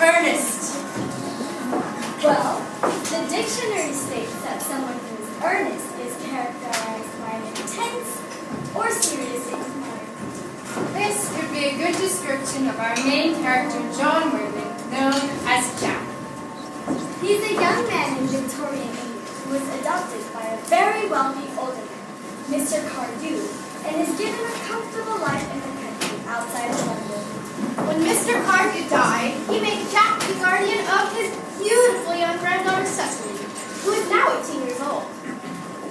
Earnest? Well, the dictionary states that someone who is earnest is characterized by an intense or serious inquiry. This would be a good description of our main character, John Worthing, known as Jack. He's a young man in Victorian England who was adopted by a very wealthy older man, Mr. Cardew, and is given a comfortable life in the country outside of London. When Mr. Cardew died, he made Jack the guardian of his beautiful young granddaughter Cecily, who is now 18 years old.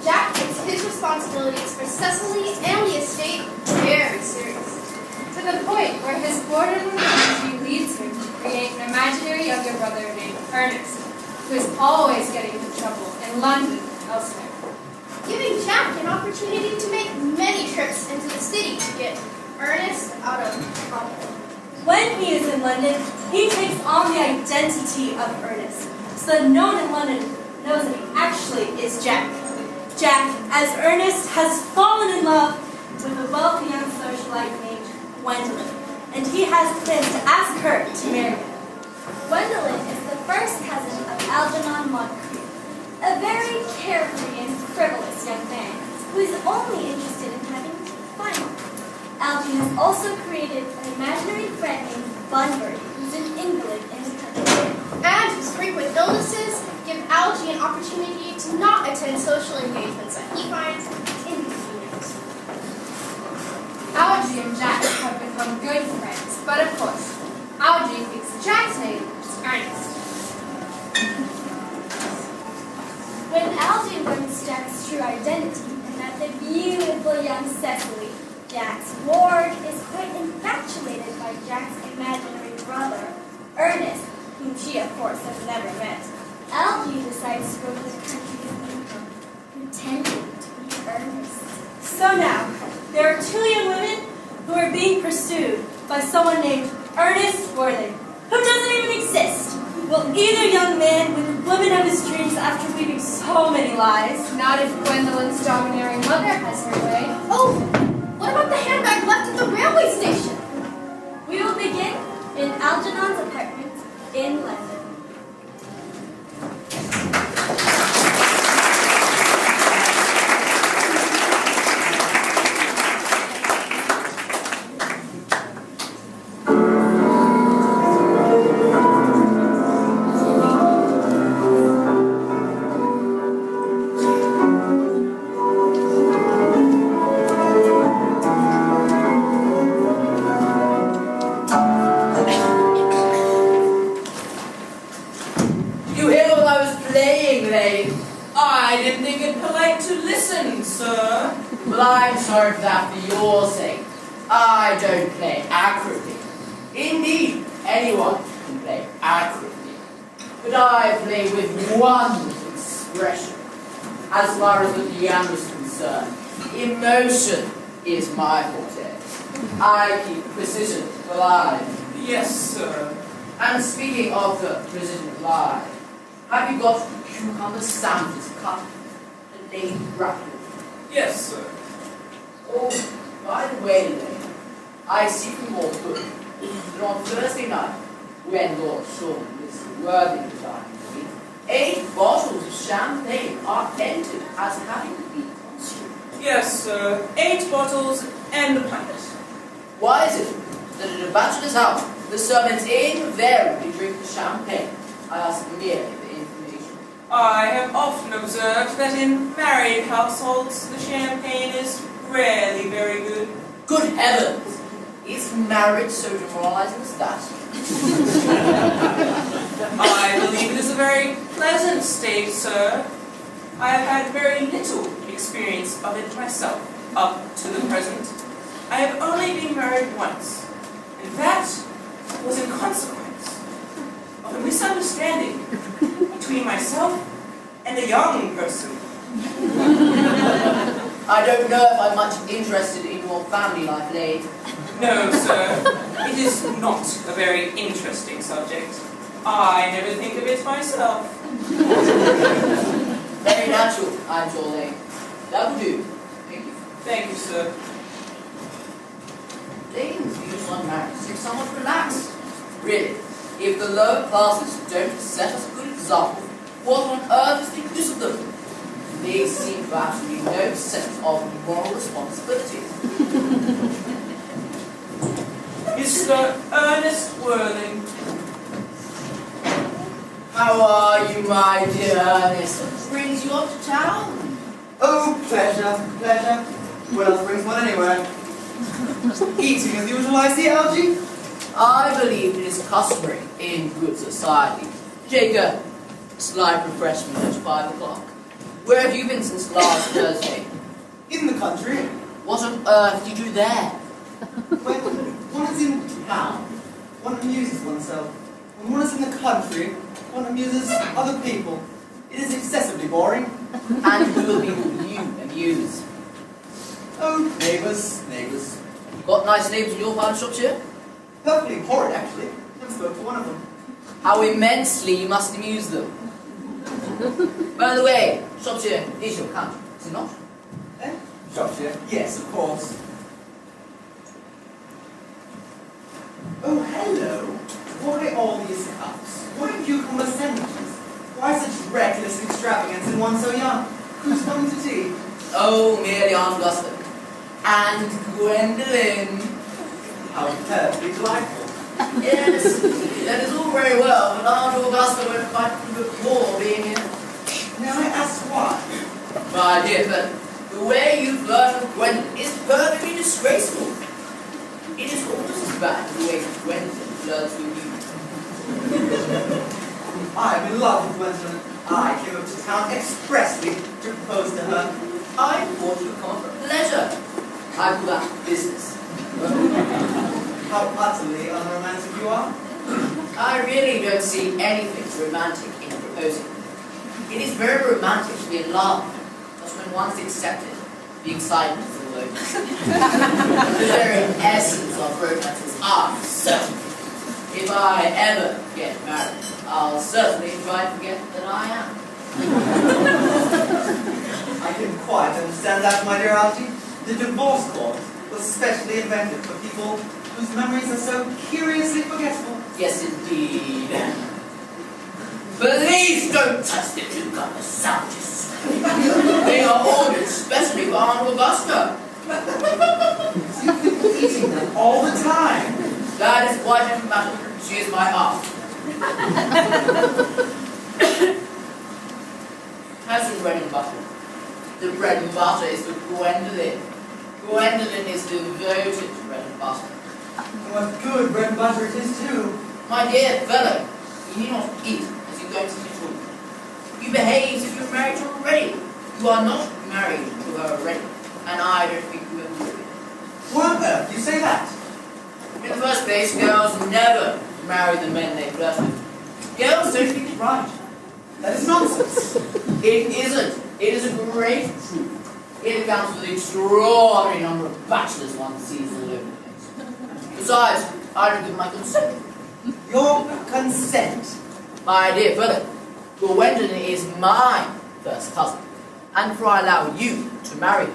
Jack takes his responsibilities for Cecily and the estate very seriously, To the point where his boredom in leads him to create an imaginary younger brother named Earnest, who is always getting into trouble in London and elsewhere. giving Jack an opportunity to make many trips into the city to get Ernest out of trouble. When he is in London, he takes on the identity of Earnest, so that no one in London knows that he actually is Jack. Jack, as Earnest, has fallen in love with a wealthy young socialite named Gwendolyn, and he has plans to ask her to marry him. Gwendolyn is the first cousin of Algernon Moncrief, a very carefree and frivolous young man who is only interested in having fun. Algie has also created an imaginary friend named Bunbury, who's an invalid in the country. And his frequent illnesses give Algie an opportunity to not attend social engagements that he finds inconvenient. Algie and Jack have become good friends, but of course, Algie thinks Jack's name is Earnest. When Algie learns Jack's true identity and that the beautiful young Cecily, Jack's ward, is quite infatuated by Jack's imaginary brother, Ernest, whom she, of course, has never met, Algie decides to go to the country of income, pretending to be Ernest. So now, there are two young women who are being pursued by someone named Ernest Worthing, who doesn't even exist. Will either young man win the woman of his dreams after weaving so many lies? Not if Gwendolyn's domineering mother has her way. Oh, what about the handbag left at the railway station? We will begin in Algernon's apartment in London. I didn't think it polite to listen, sir. Well, I'm sorry for that for your sake. I don't play accurately. Indeed, anyone can play accurately. But I play with wonderful expression. As far as the piano is concerned, emotion is my forte. I keep precision alive. Yes, sir. And speaking of the precision alive, have you got cucumber sandwiches cut and laid rapidly? Yes, sir. Oh, by the way, Lane, I see from your book that on Thursday night, when Lord Sean is worthy to dine with me, 8 bottles of champagne are entered as having been consumed. Yes, sir. 8 bottles and a pint. Why is it that at a bachelor's house, the servants invariably drink the champagne? I ask merely for information. I have often observed that in married households, the champagne is rarely very good. Good heavens! Is marriage so demoralizing as that? I believe it is a very pleasant state, sir. I have had very little experience of it myself up to the present. I have only been married once, and that was in consequence of a misunderstanding between myself and a young person. I don't know if I'm much interested in your family life, Lade. No, sir. It is not a very interesting subject. I never think of it myself. Very natural, I'm sure, Lade. That will do. Thank you. Thank you, sir. Lane's views on marriage seem somewhat relaxed. Really, he If the lower classes don't set us a good example, what on earth is the use of them? They seem to have no sense of moral responsibility. Mr. Ernest Worthing. How are you, my dear Earnest? What brings you up to town? Oh, pleasure, pleasure. What else brings one anywhere? Eating as usual, I see, Algie. I believe it is customary in good society to take a slight refreshment at 5 o'clock. Where have you been since last Thursday? In the country. What on earth do you do there? When one is in town, one amuses oneself. When one is in the country, one amuses other people. It is excessively boring. And who will you amuse? Oh, neighbours, neighbours. Got nice neighbours in your part of Shropshire? Perfectly horrid, actually. Never spoke to one of them. How immensely you must amuse them. By the way, Shropshire is your country, is it not? Eh? Shropshire? Yes, of course. Oh, hello. Why all these cups? Why cucumber sandwiches? Why such reckless extravagance in one so young? Who's coming to tea? Oh, merely Aunt Augusta. And Gwendolyn. How perfectly delightful. Yes, that is all very well, but Aunt Augusta won't fight before being here. May I ask why? My dear friend, the way you flirt with Gwendolyn is perfectly disgraceful. It is almost as bad as the way Gwendolyn flirts with you. I'm in love with Gwendolyn. I came up to town expressly to propose to her. I thought you would come for pleasure. I call that business. How utterly unromantic you are. I really don't see anything romantic in proposing. It is very romantic to be in love, but when one's accepted, the excitement is all over. The very essence of romance is certain. If I ever get married, I'll certainly try to forget that I am. I can quite understand that, my dear Algie. The divorce court was specially invented for people whose memories are so curiously forgetful. Yes, indeed. Please don't touch the cucumber sandwiches. They are ordered specially for Aunt Augusta. You've been eating them all the time. That is quite a matter. She is my aunt. How's the bread and butter? The bread and butter is for Gwendolyn. Gwendolyn is devoted to bread and butter. And what good bread and butter it is, too. My dear fellow, you need not eat as you go to the room. You behave as if you were married to her already. You are not married to her already, and I don't think you will be. Why on earth do you say that? In the first place, girls never marry the men they flirt with. Girls don't think it right. That is nonsense. It isn't. It is a great truth. It accounts for the extraordinary number of bachelors one sees all over the place. Besides, I don't give my consent. Your consent. My dear fellow, Gwendolyn is my first cousin, and before I allow you to marry her,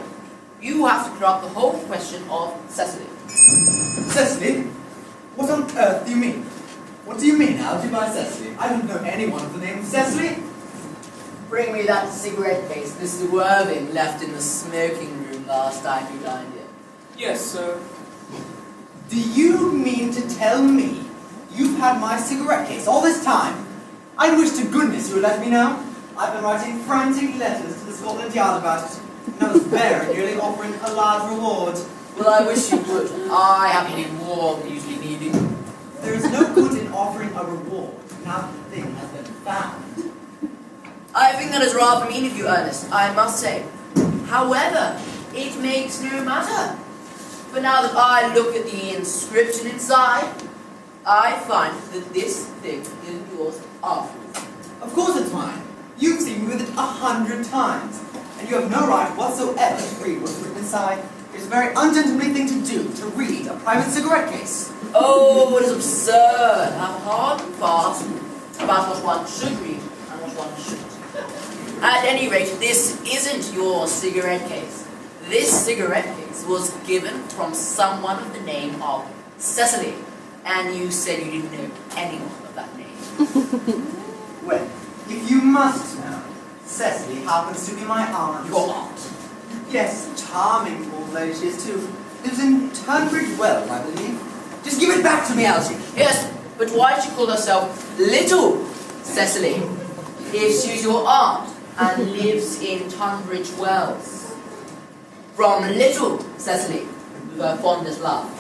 you have to clear up the whole question of Cecily. Cecily? What on earth do you mean? What do you mean, Algie, by Cecily? I don't know anyone of the name of Cecily. Bring me that cigarette case Mr. Worthing left in the smoking room last time you dined here. Yes, sir. Do you mean to tell me you've had my cigarette case all this time? I wish to goodness you would let me know. I've been writing frantic letters to the Scotland Yard about it, and I was very nearly offering a large reward. Well, I wish you would. I happen to be more than usually needed. There is no good in offering a reward now that the thing has been found. I think that is rather mean of you, Ernest, I must say. However, it makes no matter. For now that I look at the inscription inside, I find that this thing is yours after all. Of course it's mine. You've seen me with it 100 times, and you have no right whatsoever to read what's written inside. It's a very ungentlemanly thing to do, to read a private cigarette case. Oh, it is absurd. Have hard and fast about what one should read and what one shouldn't. At any rate, this isn't your cigarette case. This cigarette case was given from someone of the name of Cecily. And you said you didn't know anyone of that name. Well, if you must know, Cecily happens to be my aunt. Your aunt? Yes, charming old lady she is too. Lives in Tunbridge Wells, I believe. Just give it back to me, Algy. Yes, but why does she call herself Little Cecily if she's your aunt and lives in Tunbridge Wells? From Little Cecily, with her fondest love.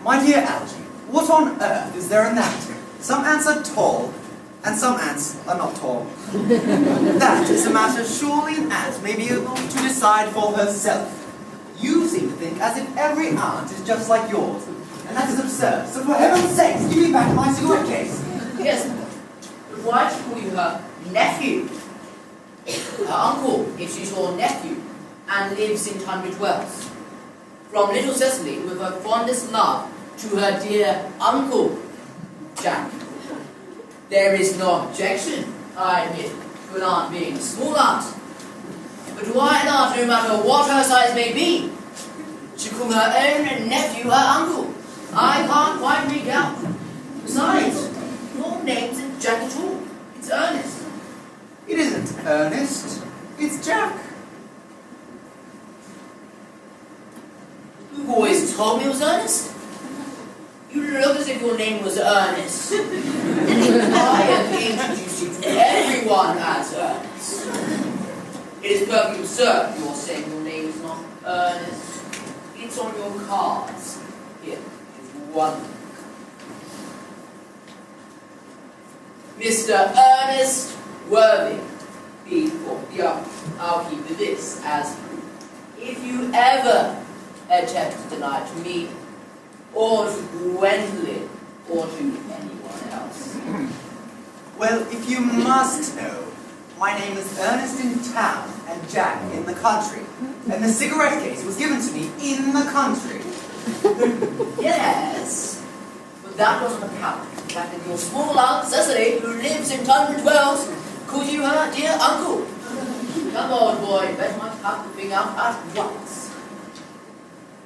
My dear Algy, what on earth is there in that? Some ants are tall, and some ants are not tall. That is a matter surely an ant may be able to decide for herself. You seem to think as if every aunt is just like yours, and that is absurd. So for heaven's sakes, give me back my cigarette case. Yes, but why do you call you her nephew? Her uncle, if she's your nephew, and lives in Tunbridge Wells. From Little Cecily, with her fondest love to her dear uncle, Jack. There is no objection, I admit, to an aunt being a small aunt. But why not, no matter what her size may be, she call her own nephew her uncle? I can't quite make out. Besides, your name isn't Jack at all. It's Ernest. It isn't Earnest, it's Jack. You've always told me it was Ernest. You look as if your name was Ernest. I have introduced you to everyone as Ernest. It is perfectly absurd you're saying your name is not Ernest. It's on your cards. Here is one. Mr. Ernest Worthy. Yeah, I'll keep this as proof. If you ever attempt to deny it to me, or to Gwendolyn, or to anyone else. Well, if you must know, my name is Earnest in town and Jack in the country. And the cigarette case was given to me in the country. Yes, but that doesn't account for the fact that your small aunt Cecily, who lives in Tunbridge Wells, called you her dear uncle. Come on, boy, better not cut the thing out at once.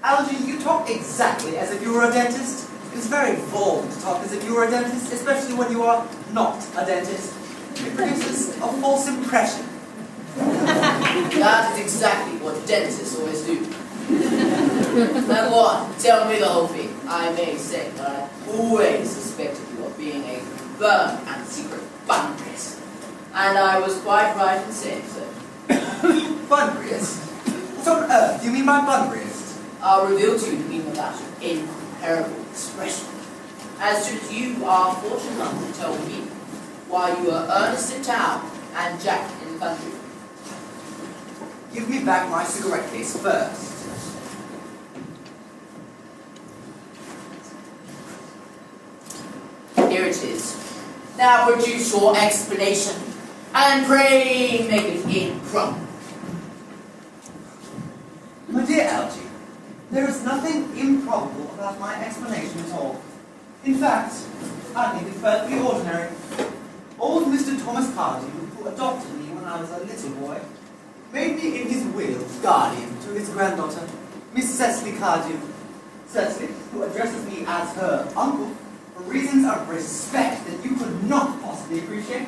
Algy, you talk exactly as if you were a dentist. It's very bold to talk as if you were a dentist, especially when you are not a dentist. It produces a false impression. That is exactly what dentists always do. Now go on, tell me the whole thing. I may say that I always suspected you of being a firm and secret bunburyist. And I was quite right in saying so. Bunburyist? What on earth do you mean by Bunburyist? I'll reveal to you the meaning of that incomparable expression. As soon as you are fortunate enough to tell me why you are Ernest in town and Jack in the country. Give me back my cigarette case first. Here it is. Now produce your explanation, and pray make it improper. My dear Algy, there is nothing improbable about my explanation at all. In fact, I think it's perfectly ordinary. Old Mr. Thomas Cardew, who adopted me when I was a little boy, made me in his will guardian to his granddaughter, Miss Cecily Cardew. Cecily, who addresses me as her uncle, for reasons of respect that you could not possibly appreciate,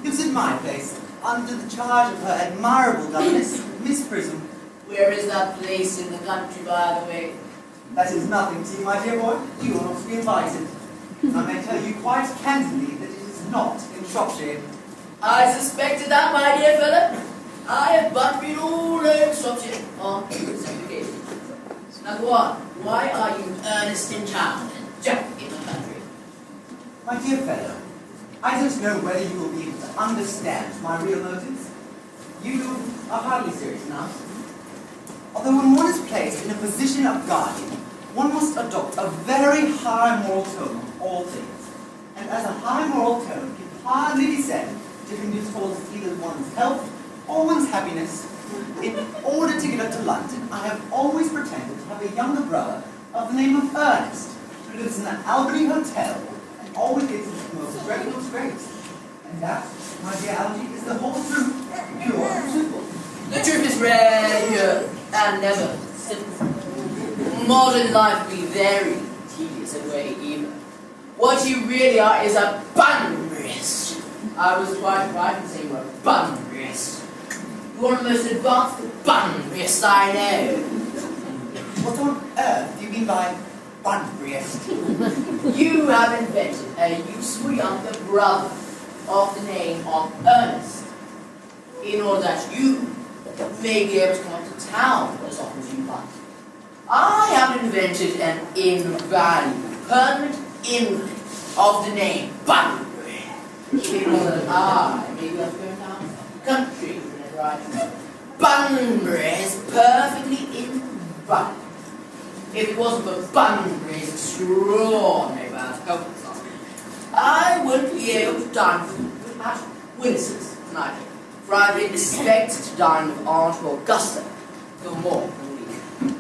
lives in my place, under the charge of her admirable governess, Miss Prism. Where is that place in the country, by the way? That is nothing to you, my dear boy. You are not to be invited. I may tell you quite candidly that it is not in Shropshire. I suspected that, my dear fellow. I have but been all over Shropshire on several occasions. Now go on. Why are you Ernest in town and Jack in the country? My dear fellow, I don't know whether you will be able to understand my real motives. You are hardly serious enough. Although when one is placed in a position of guardian, one must adopt a very high moral tone on all things. And as a high moral tone can hardly be said to conduce towards either one's health or one's happiness, in order to get up to London, I have always pretended to have a younger brother of the name of Earnest, who lives in the Albany Hotel and always gets into the most dreadful scrapes. And that, my dear Algy, is the whole truth, pure and simple. The truth is rare, pure, and never simple. Modern life be very What you really are is a bunburyist. I was quite right in saying you were a bunburyist. You are the most advanced bunburyist I know. What on earth do you mean by bunburyist? You have invented a useful younger brother of the name of Earnest, in order that you may be able to come up to town as often as you like. I have invented an invaluable, permanent invalid of the name Bunbury, in order that I may be able to go down the country whenever I can. Bunbury is perfectly invaluable. If it wasn't for Bunbury's extraordinary bad health, I wouldn't be able to dine with you at Willis's tonight, for I expect to dine with Aunt Augusta for more than a week.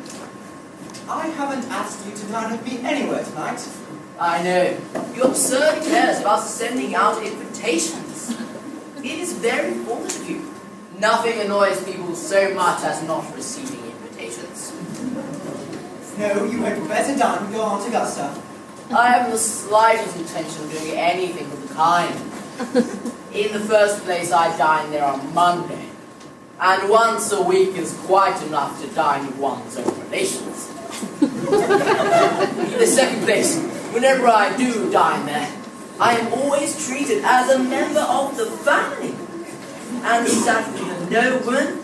I haven't asked you to dine with me anywhere tonight. I know. You absurdly careless about sending out invitations. It is very foolish of you. Nothing annoys people so much as not receiving invitations. No, you had better dine with your Aunt Augusta. I haven't the slightest intention of doing anything of the kind. In the first place, I dine there on Monday, and once a week is quite enough to dine with one's own relations. In the second place, whenever I do dine there, I am always treated as a member of the family, and sat with no one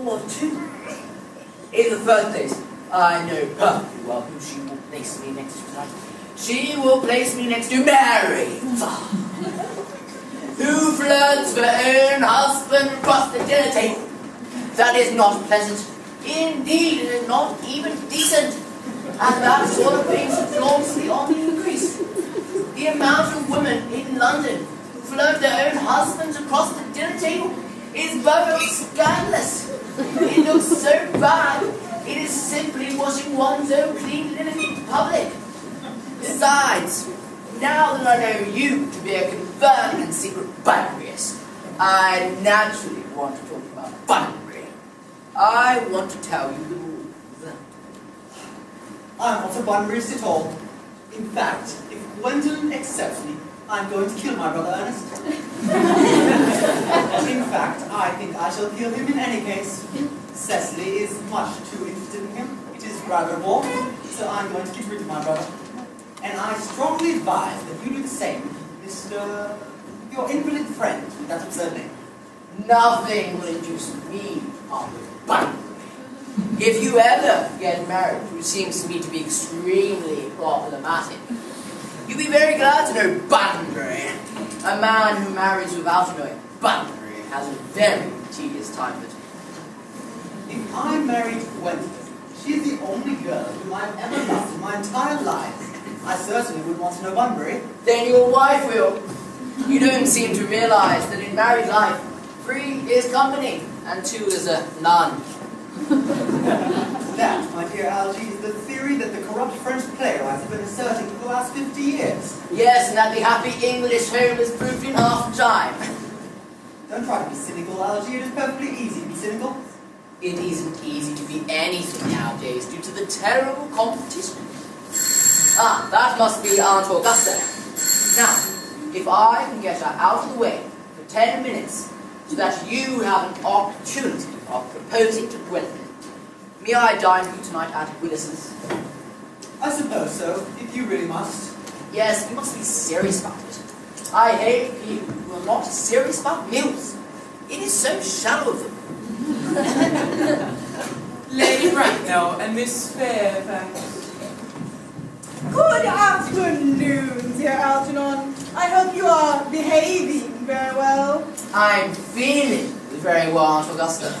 or two. In the third place, I know perfectly well who she will place me next to tonight. She will place me next to Mary, who flirts for her own husband across the dinner table. That is not pleasant. Indeed, it is not even decent. And that sort of thing is enormously on the increase. The amount of women in London who flirt their own husbands across the dinner table is both scandalous. It looks so bad. It is simply washing one's own clean linen in public. Besides, now that I know you to be a confirmed and secret Bunburyist, I naturally want to talk about Bunbury. I want to tell you the rules. I'm not a Bunburyist at all. In fact, if Gwendolyn accepts me, I'm going to kill my brother Ernest. In fact, I think I shall kill him in any case. Cecily is much too interested in him. It is rather a war, so I'm going to get rid of my brother. And I strongly advise that you do the same, Mr. your invalid friend with that absurd name. Nothing will induce me on Bunbury. If you ever get married, which seems to me to be extremely problematic, you'll be very glad to know Bunbury. A man who marries without knowing Bunbury has a very tedious time of it. If I married Gwendolyn, she is the only girl whom I've ever loved in my entire life. I certainly would want to know Bunbury. Then your wife will. You don't seem to realize that in married life, 3 is company, and 2 is a none. That, my dear Algy, is the theory that the corrupt French playwrights have been asserting for the last 50 years. Yes, and that the happy English home is proved in half the time. Don't try to be cynical, Algy. It is perfectly easy to be cynical. It isn't easy to be anything nowadays due to the terrible competition. Ah, that must be Aunt Augusta. Now, if I can get her out of the way for 10 minutes so that you have an opportunity of proposing to Gwendolyn, may I dine with you tonight at Willis's? I suppose so, if you really must. Yes, we must be serious about it. I hate people who are not serious about meals. It is so shallow of them. Lady Bracknell and Miss Fairfax. Good afternoon, dear Algernon. I hope you are behaving very well. I'm feeling very well, Aunt Augusta.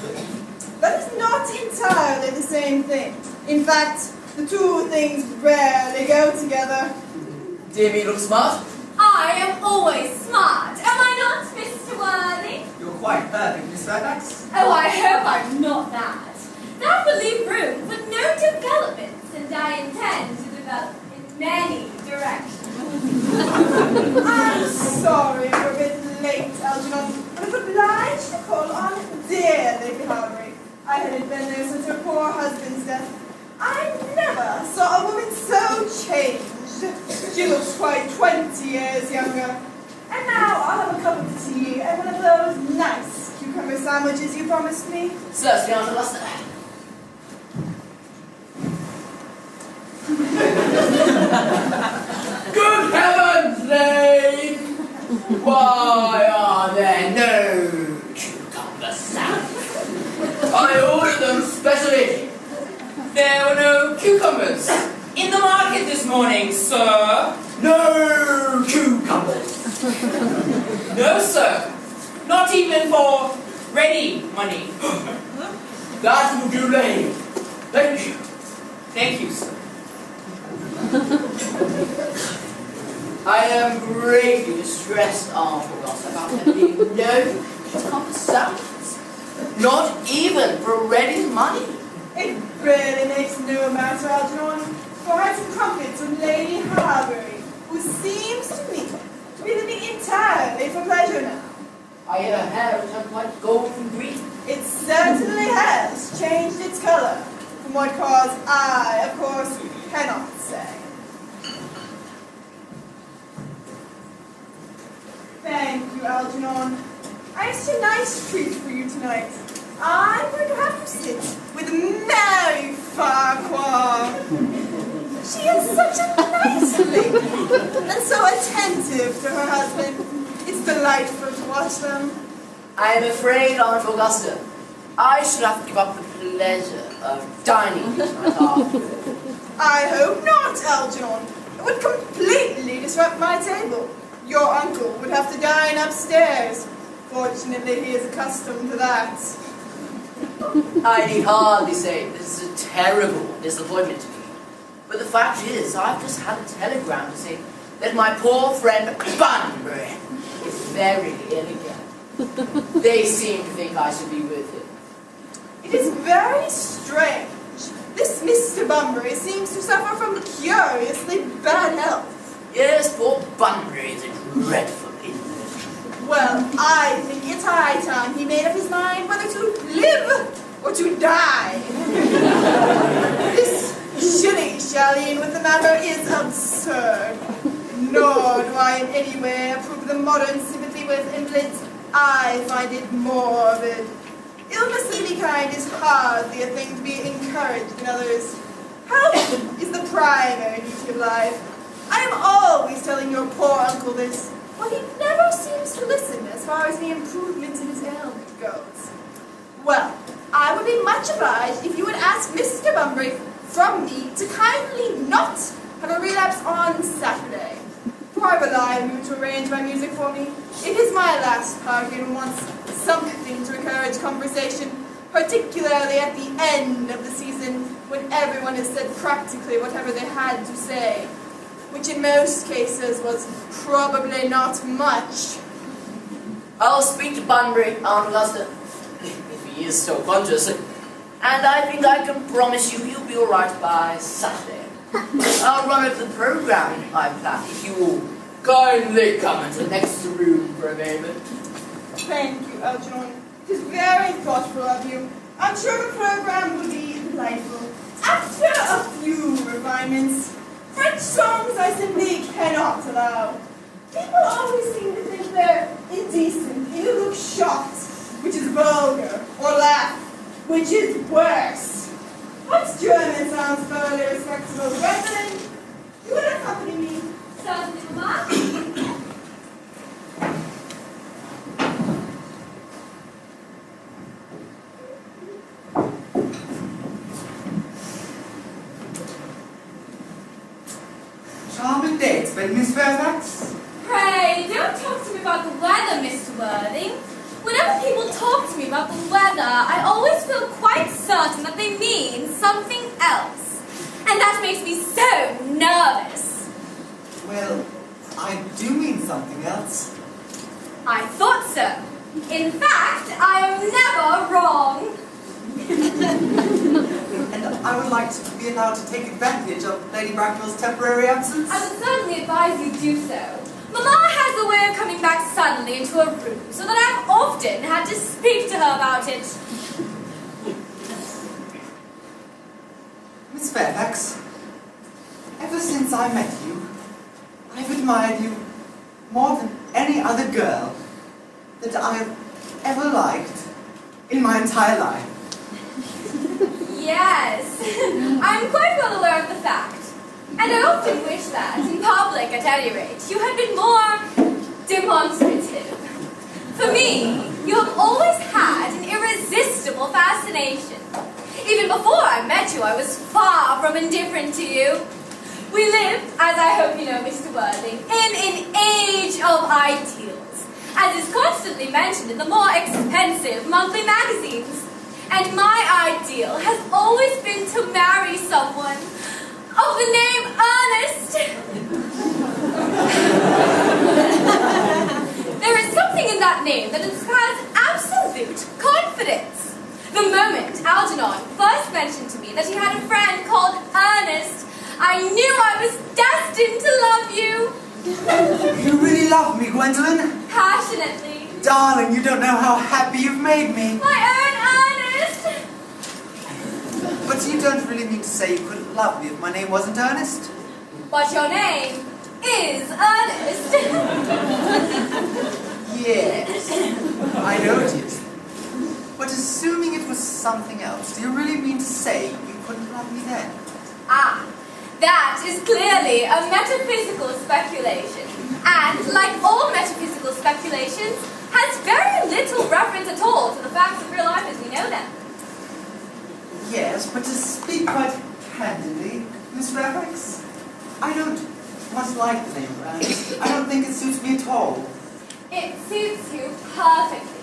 That is not entirely the same thing. In fact, the two things rarely go together. Dear me, look smart. I am always smart, am I not, Mr. Worthy? You're quite perfect, Miss Fairfax. Oh, I hope I'm not that. That will leave room for no developments, and I intend to develop in many directions. I'm sorry you're a bit late, Algernon, but I was obliged to call on dear Lady Harbury. I hadn't been there since her poor husband's death. I never saw a woman so changed. She looks quite 20 years younger. And now I'll have a cup of tea and one of those nice cucumber sandwiches you promised me. Certainly, Aunt Augusta. Good heavens, Dave! Why are there no cucumber salads? I ordered them specially. There were no cucumbers in the market this morning, sir. No cucumbers. No, sir. Not even for ready money. That will do, Dave. Thank you. Thank you, sir. I am greatly distressed, Aunt Augusta, about there being no cucumber salads. Not even for ready money. It really makes no matter, Algernon, for I had some crumpets with Lady Harbury, who seems to me to be living entirely for pleasure now. I hear her hair has turned quite golden green. It certainly has changed its color, from what cause I, of course, cannot say. Thank you, Algernon. I have such a nice treat for you tonight. I'm going to have you sit with Mary Farquhar. She is such a nice lady, and so attentive to her husband. It's delightful to watch them. I am afraid, Aunt Augusta, I should have to give up the pleasure of dining with my father. I hope not, Algernon. It would completely disrupt my table. Your uncle would have to dine upstairs. Fortunately, he is accustomed to that. I need hardly say this is a terrible disappointment to me. But the fact is, I've just had a telegram to say that my poor friend Bunbury is very ill again. They seem to think I should be with him. It is very strange. This Mr. Bunbury seems to suffer from curiously bad health. Yes, poor Bunbury is a dreadful invalid. Well, I think it's high time he made up his mind whether to live or to die. This shilly-shallying with the matter is absurd. Nor do I in any way approve the modern sympathy with invalids. I find it morbid. Illness of any kind is hardly a thing to be encouraged in others. Health is the primary duty of life. I am always telling your poor uncle this, but he never seems to listen as far as the improvement in his ailment goes. Well, I would be much obliged if you would ask Mr. Bunbury from me to kindly not have a relapse on Saturday. For I rely on you to arrange my music for me. It is my last party and wants something to encourage conversation, particularly at the end of the season when everyone has said practically whatever they had to say, which in most cases was probably not much. I'll speak to Bunbury, Aunt Augusta, if he is still conscious, and I think I can promise you he'll be all right by Saturday. I'll run over the program I've planned if you will kindly come into the next room for a moment. Thank you, Algernon. It is very thoughtful of you. I'm sure the program will be delightful. After a few refinements, French songs I simply cannot allow. People always seem to think they're indecent, either look shocked, which is vulgar, or laugh, which is worse. What's German sounds thoroughly respectable. Brethren, you will accompany me. Certainly, Mamma. Charming day it's been, Miss Fairfax. Pray, don't talk to me about the weather, Mr. Worthing. Whenever people talk to me about the weather, I always feel quite certain that they mean something else. And that makes me so nervous. Well, I do mean something else. I thought so. In fact, I am never wrong. And I would like to be allowed to take advantage of Lady Bracknell's temporary absence. I would certainly advise you do so. Mamma has a way of coming back suddenly into a room, so that I've often had to speak to her about it. Miss Fairfax, ever since I met you, I've admired you more than any other girl that I have ever liked in my entire life. Yes, I'm quite well aware of the fact. And I often wish that, in public at any rate, you had been more demonstrative. For me, you have always had an irresistible fascination. Even before I met you, I was far from indifferent to you. We live, as I hope you know, Mr. Worthing, in an age of ideals, as is constantly mentioned in the more expensive monthly magazines. And my ideal has always been to marry someone of the name Earnest. There is something in that name that inspires absolute confidence. The moment Algernon first mentioned to me that he had a friend called Earnest, I knew I was destined to love you. You really love me, Gwendolyn? Passionately. Darling, you don't know how happy you've made me. My own Earnest. But you don't really mean to say you couldn't love me if my name wasn't Earnest? But your name is Earnest. Yes, I know it is. But assuming it was something else, do you really mean to say you couldn't love me then? Ah, that is clearly a metaphysical speculation. And, like all metaphysical speculations, has very little reference at all to the facts of real life as we know them. Yes, but to speak quite candidly, Miss Fairfax, I don't much like the name Earnest. I don't think it suits me at all. It suits you perfectly.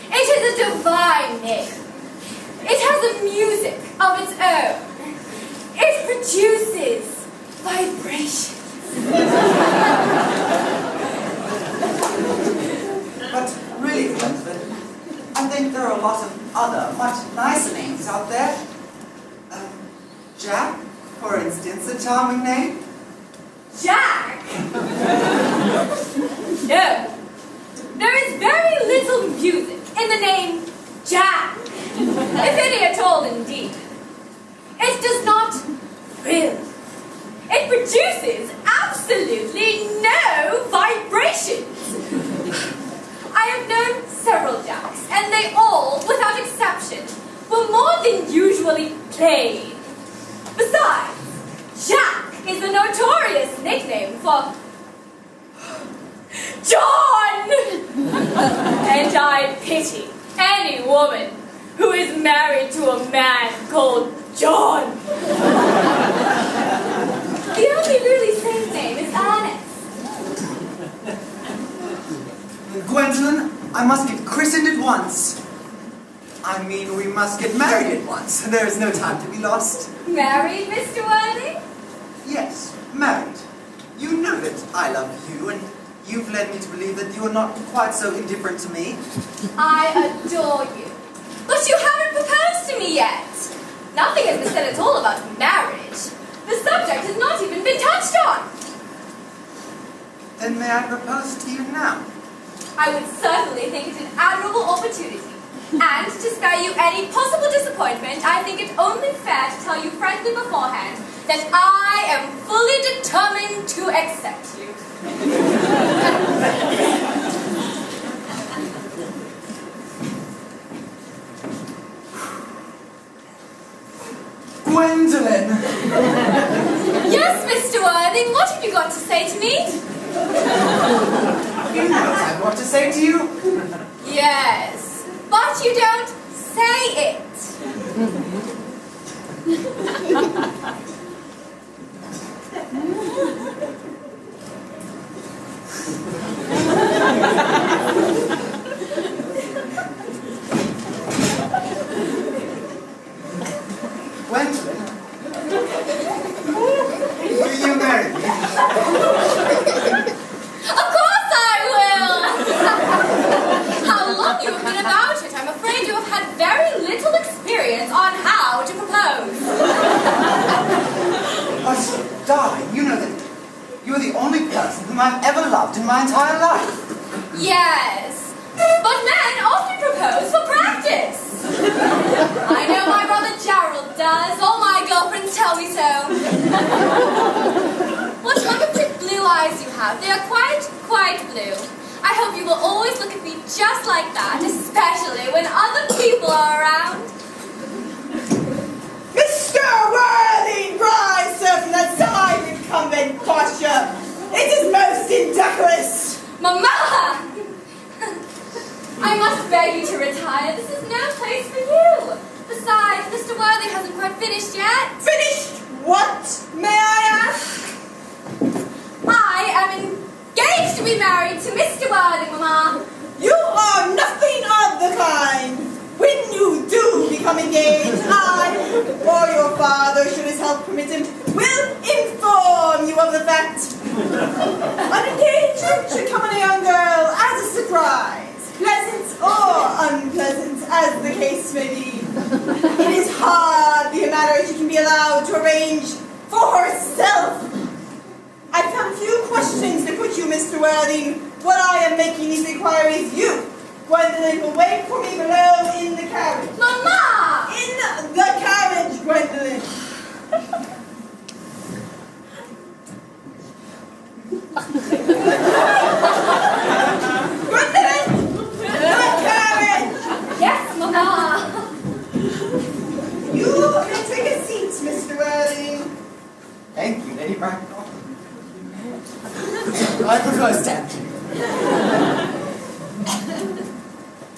It is a divine name. It has a music of its own. It produces vibration. But really, Gwendolyn, I think there are a lot of other, much nicer names out there. Jack, for instance, a charming name. Jack? No. There is very little music in the name Jack, if any at all indeed. It does not thrill. It produces absolutely no vibrations. I have known several Jacks, and they all, without exception, were more than usually plain. Besides, Jack is a notorious nickname for John! And I pity any woman who is married to a man called John. The only really safe name is Earnest. Gwendolyn, I must get christened at once. I mean, we must get married at once. There is no time to be lost. Married, Mr. Worthing? Yes, married. You know that I love you, and you've led me to believe that you are not quite so indifferent to me. I adore you. But you haven't proposed to me yet. Nothing has been said at all about marriage. The subject has not even been touched on. Then may I propose to you now? I would certainly think it an admirable opportunity. And to spare you any possible disappointment, I think it only fair to tell you frankly beforehand that I am fully determined to accept you. Gwendolyn! Yes, Mr. Worthing, what have you got to say to me? You know what I want to say to you. Yes, but you don't say it. Gwendolyn, will you marry me? Of course I will! How long you have been about it, I'm afraid you have had very little experience on how to propose. But, darling, you know that you're the only person whom I've ever loved in my entire life. Yes, but men often propose for practice. I know my brother Gerald does. All my girlfriends tell me so. What wonderful blue eyes you have. They are quite blue. I hope you will always look at me just like that, especially when other people are around. Mr. Worthing, rise from that side-incumbent posture. It is most indecorous. Mama! I must beg you to retire. This is no place for you. Besides, Mr. Worthing hasn't quite finished yet. Finished what, may I ask? I am engaged to be married to Mr. Worthing, Mama. You are nothing of the kind. When you do become engaged, I, or your father, should his health permit him, will inform you of the fact. An engagement should come on a young girl as a surprise, pleasant or unpleasant, as the case may be. It is hardly a matter she can be allowed to arrange for herself. I found few questions to put you, Mr. Worthing. While I am making these inquiries, you, Gwendolyn, will wait for me below in the carriage. Mama! In the carriage, Gwendolyn. Gwendolyn! The carriage! Yes, Mama. You may take a seat, Mr. Worthing. Thank you, Lady Bracknell. I prefer standing.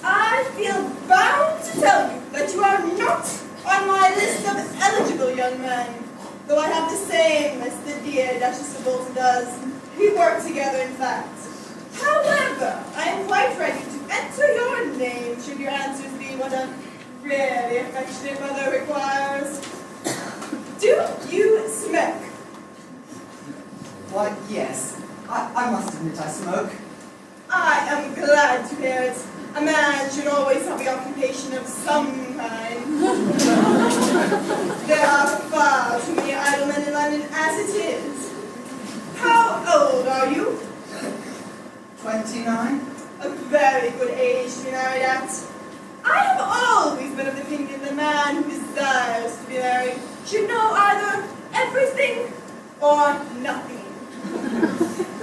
I feel bound to tell you that you are not on my list of eligible young men, though I have the same as the dear Duchess of Bolton does. We work together, in fact. However, I am quite ready to enter your name should your answers be what a really affectionate mother requires. Do you smoke? Why, yes. I must admit I smoke. I am glad to hear it. A man should always have the occupation of some kind. There are far too many idle men in London as it is. How old are you? 29? A very good age to be married at. I have always been of the opinion that a man who desires to be married should know either everything or nothing.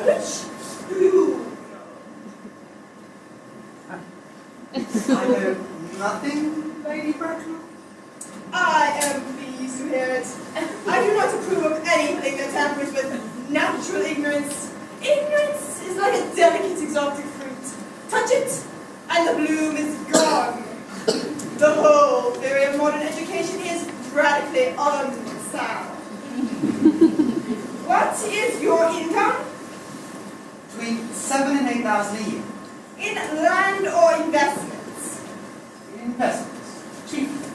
Which do you know? I know nothing, Lady Bracknell. I am pleased to hear it. I do not approve of anything that tampers with natural ignorance. Ignorance is like a delicate exotic fruit. Touch it, and the bloom is gone. The whole theory of modern education is radically unsound. What is your income? Between 7,000 and 8,000 a year. In land or investments? In investments. Chiefly.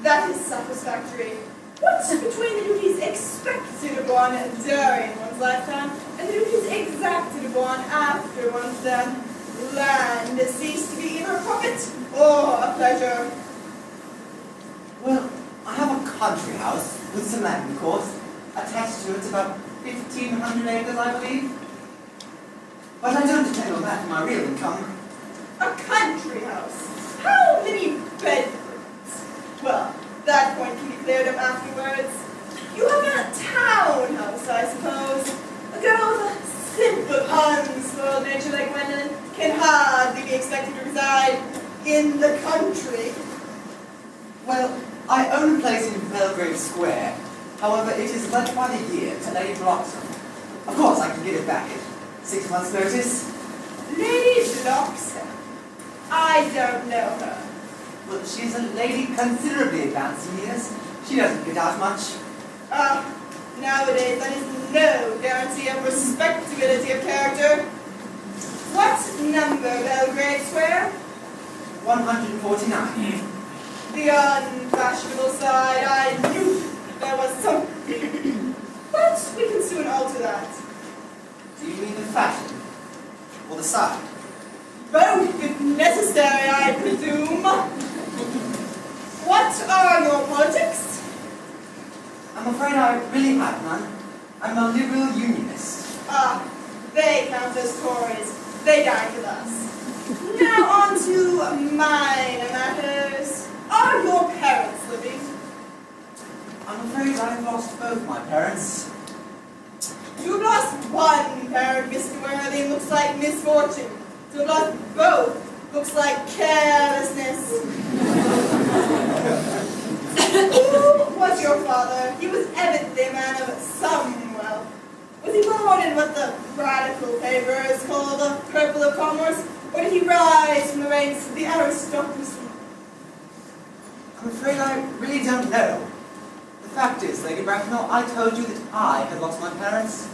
That is satisfactory. What between the duties expected of one during one's lifetime and the duties exacted of one after one's death, land ceased to be either a profit or a pleasure? Well, I have a country house with some land, of course. Attached to it about 1,500 acres, I believe. But I don't depend on that for my real income. A country house? How many bedrooms? Well, that point can be cleared up afterwards. You have a townhouse, I suppose. A girl with a simple, unspoiled nature like Gwendolyn can hardly be expected to reside in the country. Well, I own a place in Belgrave Square. However, it is let by the year to Lady Bloxham. Of course, I can give it back at 6 months' notice. Lady Bloxham? I don't know her. Well, she's a lady considerably advanced in years. She doesn't get out much. Nowadays that is no guarantee of respectability of character. What number Belgrave Square? 149. The unfashionable side, I knew there was something. But we can soon alter that. Do you mean the fashion? Or the side? Both, if necessary, I presume. What are your politics? I'm afraid I really have none. I'm a liberal unionist. They count as Tories. They dine with us. Now on to minor matters. Are your parents living? I'm afraid I've lost both my parents. To have lost one parent, Mr. Worthing, looks like misfortune. To have lost both looks like carelessness. Who was your father? He was evidently a man of some wealth. Was he born in what the radical papers call the purple of commerce, or did he rise from the ranks of the aristocracy? I'm afraid I really don't know. The fact is, Lady Bracknell, I told you that I had lost my parents.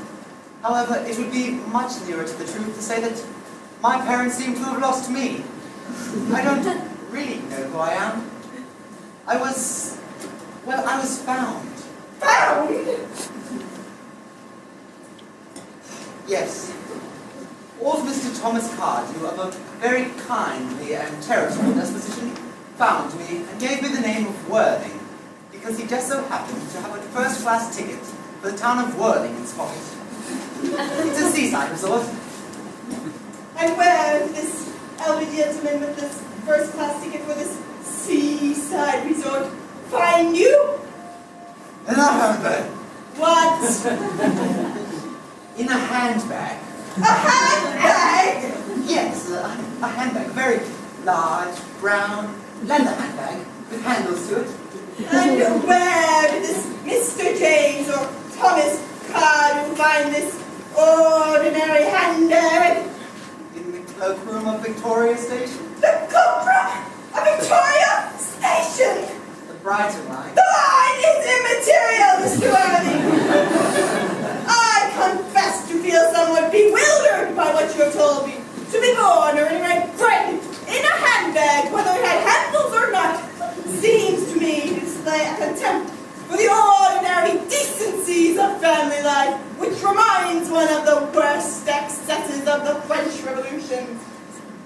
However, it would be much nearer to the truth to say that my parents seem to have lost me. I don't really know who I am. I was found. Found? Yes. Old Mr. Thomas Cardew, of a very kindly and charitable disposition, found me and gave me the name of Worthing, because he just so happened to have a first-class ticket for the town of Worthing in Scotland. It's a seaside resort. And where did this elderly gentleman with this first-class ticket for this seaside resort find you? In a handbag. What? In a handbag. A handbag? Yes, a handbag. Very large, brown, leather handbag with handles to it. And where did this Mr. James or Thomas Cardew find this ordinary handbag? In the cloakroom of Victoria Station. The cloakroom of Victoria Station! The Brighton line. The line is immaterial, Mr. Worthing! I confess to feel somewhat bewildered by what you have told me. To be born or anyway bred in a handbag, whether it had handles or not, seems to me to display a contempt for the ordinary decencies of family life, which reminds one of the worst excesses of the French Revolution.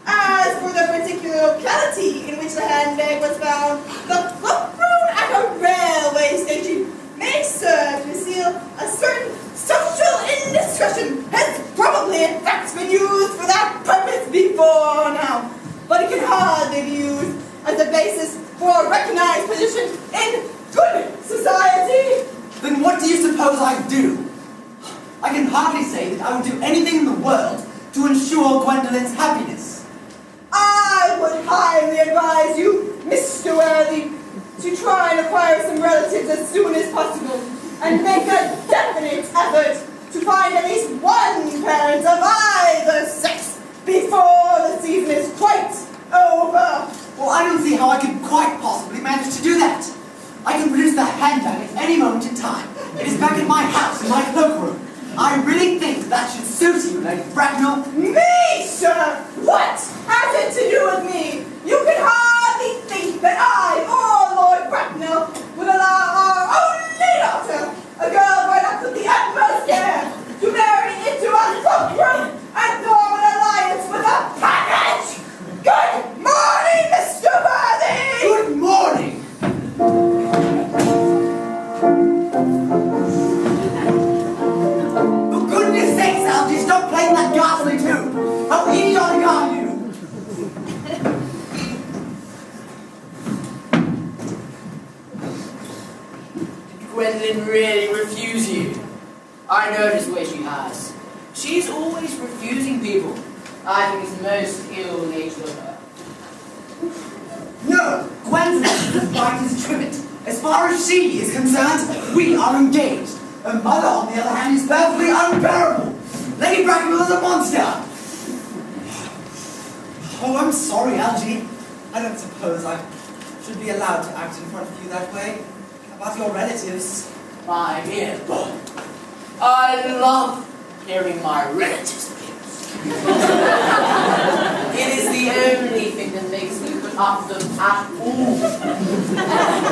As for the particular locality in which the handbag was found, the cloakroom at a railway station may serve to conceal a certain social indiscretion, has probably in fact been used for that purpose before now, but it can hardly be used as a basis for a recognized position in good society. Then what do you suppose I do? I can hardly say that I would do anything in the world to ensure Gwendolyn's happiness. I would highly advise you, Mr. Worthing, to try and acquire some relatives as soon as possible and make a definite effort to find at least one parent of either sex before the season is quite over. Well, I don't see how I could quite possibly manage to do that. I can produce the handbag at any moment in time. It is back at my house, in my cloakroom. I really think that should suit you, Lady Bracknell. Me, sir? What has it to do with me? You can hardly think that I, or Lord Bracknell, would allow our only daughter, a girl brought up with the utmost care, to marry into a cloakroom and form an alliance with a package! Good morning, Mr. Worthing! Good morning! For goodness sakes, Algy, stop playing that ghastly tune! How idiotic are you? Did Gwendolyn really refuse you? I know just where she has. She's always refusing people. I think it's most ill-natured of her. No! Gwendolyn is right as trivet. As far as she is concerned, we are engaged. Her mother, on the other hand, is perfectly unbearable. Lady Bracknell is a monster. Oh, I'm sorry, Algy. I don't suppose I should be allowed to act in front of you that way. About your relatives. My dear boy, I love hearing my relatives' abuse. It is the only thing that makes me put up with them at all.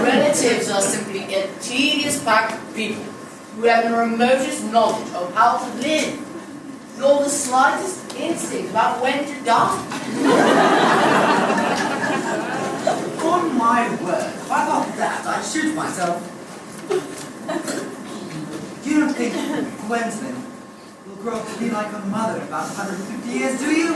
Relatives are simply a tedious pack of people who have the remotest knowledge of how to live, nor the slightest instinct about when to die. On my word, if I thought that, I'd shoot myself. You don't think Gwendolyn will grow up to be like her mother in about 150 years, do you?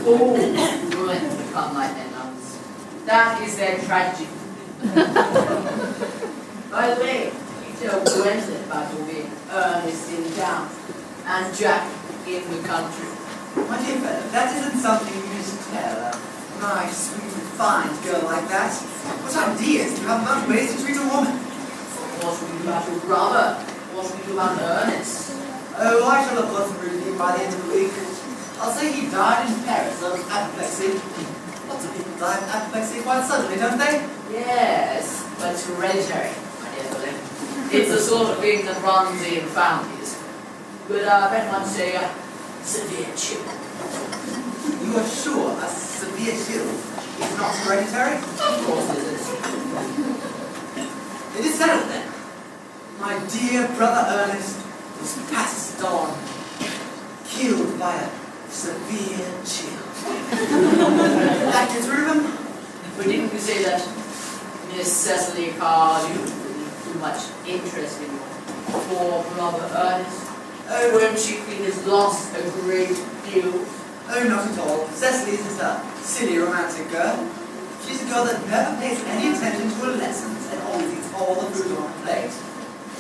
All women become like their nuns. That is their tragedy. By the way, you Tell Gwendolyn about your being Ernest in town and Jack in the country. My dear fellow, that isn't something you need to tell a nice, sweet, refined girl like that. What ideas do you have about ways to treat a woman? What should we do about your brother? What should we do about Ernest? Oh, I shall have got some relief by the end of the week. I'll say he died in Paris of apoplexy. Lots of people die of apoplexy quite suddenly, don't they? Yes, but it's hereditary, my dear fellow. It's the sort of thing that runs in families. But I bet much say a severe chill. You are sure a severe chill is not hereditary? Of course it isn't. It is settled then. My dear brother Ernest was passed on, killed by a severe chill. That is, remember? But didn't you say that Miss Cecily caused you too much interest in your poor brother Ernest? Oh, Won't she feel his loss a great deal? oh, not at all. Cecily isn't a silly romantic girl. She's a girl that never pays any attention to her lessons and always eats all the food on her plate.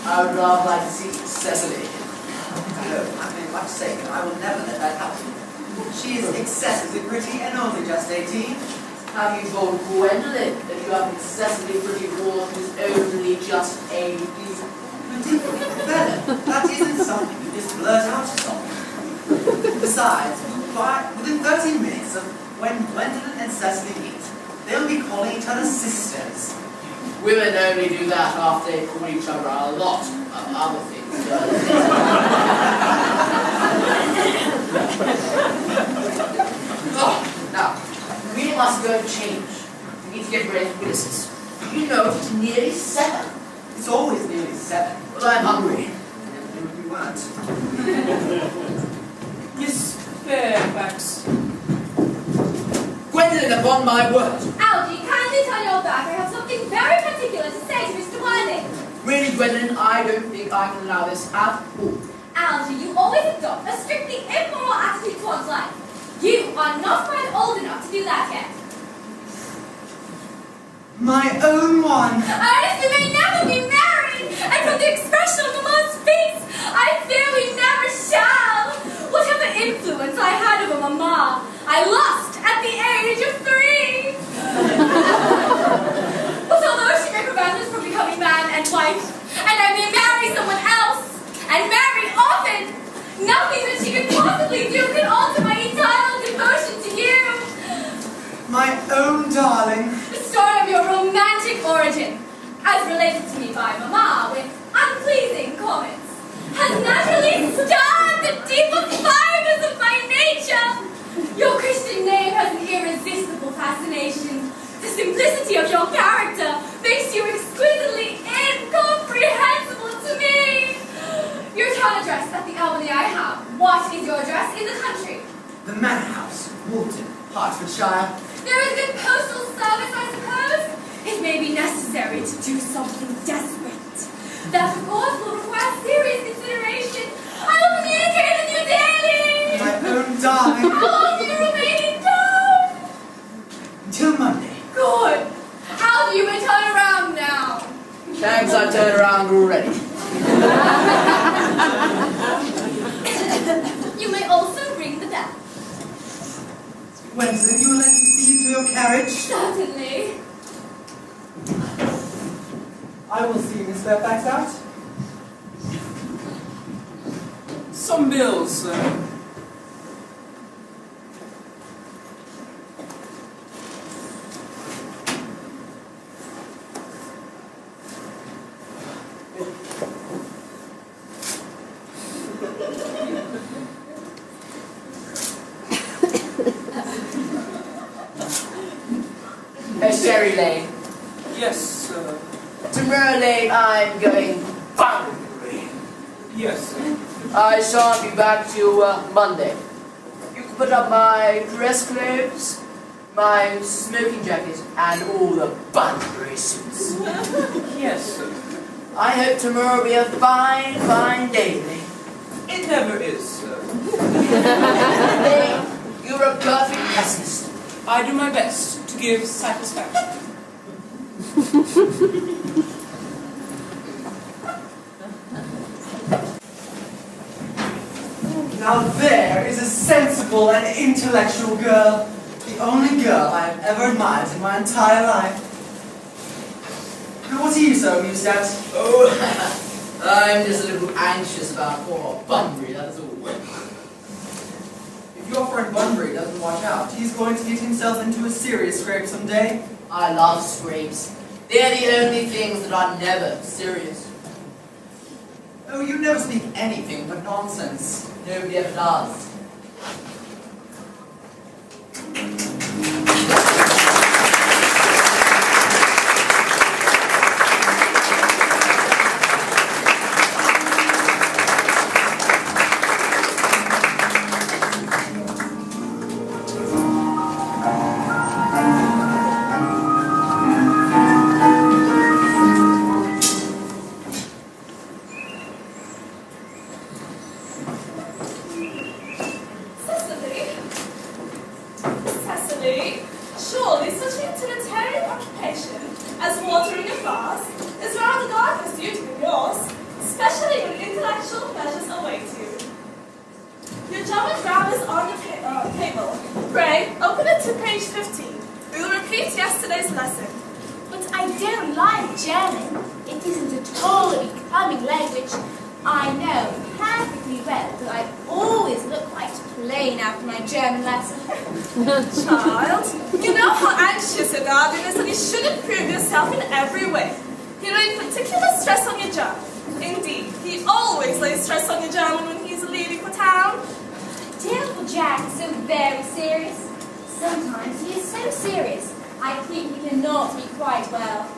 I would rather like to see Cecily. No, I've made much sake, and I will never let that happen. She is excessively pretty and only just 18. Have you told Gwendolyn that you have an excessively pretty ward who's only just 18? Bella, that isn't something you just blurt out to someone. Besides, within 13 minutes of when Gwendolyn and Cecily meet, they'll be calling each other sisters. Women only do that after they call each other a lot of other things. Now, we must go and change. We need to get ready for business. You know, it's nearly 7. It's always nearly 7. But I'm hungry. If you weren't. Miss Fairfax. Gwendolyn, upon my word. Algie, kindly turn your back. I have something very particular to say to Mr. Worthing. Really, Gwendolyn, I don't think I can allow this at all. Algie, you always adopt a strictly immoral attitude towards life. You are not quite old enough to do that yet. My own one. Ernest, we may never be married, and from the expression on Mama's face, I fear we never shall. Whatever influence I had over Mama, I lost at the age of 3. But although she may prevent us from becoming man and wife, and I may marry someone else, and marry often, nothing that she could possibly do can alter my eternal devotion to you. My own darling. The story of your romantic origin, as related to me by Mama with unpleasing comments, has naturally stirred the deeper fibers of my nature. Your Christian name has an irresistible fascination. The simplicity of your character makes you exquisitely incomprehensible to me. Your town address at the Albany I have. What is your address in the country? The Manor House, Woolton, Hertfordshire. There is good postal service, I suppose? It may be necessary to do something desperate. That, of course, will require serious consideration. I will communicate with you daily! My own darling. How long do you remain in town? Until Monday. Good. How do you may turn around now? Thanks, I turned around already. You may also ring the bell. Gwendolyn, you will let me see you to your carriage? Certainly. I will see Miss Fairfax out. Some bills, sir. Sherry Lane. Yes, sir. To Mirror Lane, I'm going boundary. Yes, sir. I shan't be back till Monday. You can put up my dress clothes, my smoking jacket, and all the Bunbury suits. Yes, sir. I hope tomorrow will be a fine, fine day, Lane. It never is, sir. Lane, you're a perfect pessimist. I do my best to give satisfaction. Now there is a sensible and intellectual girl. The only girl I have ever admired in my entire life. Now what are you so amused at? Oh, I'm just a little anxious about poor Bunbury, that is all. If your friend Bunbury doesn't watch out, he's going to get himself into a serious scrape someday. I love scrapes. They're the only things that are never serious. Oh, you never speak anything but nonsense. Nobody ever does. Surely such a utilitarian occupation as watering a vase is rather Gardner's duty than yours, especially when intellectual pleasures await you. Your German grammar is on the table. Pray, open it to page 15. We will repeat yesterday's lesson. But I don't like German. It isn't at all a becoming language. I know perfectly well that I always look quite plain after my German lesson. Child, you know how anxious your guardian is and you should improve yourself in every way. He laid particular stress on your German. Indeed, he always lays stress on your German when he's leaving for town. Dear Uncle Jack is so very serious. Sometimes he is so serious, I think he cannot be quite well.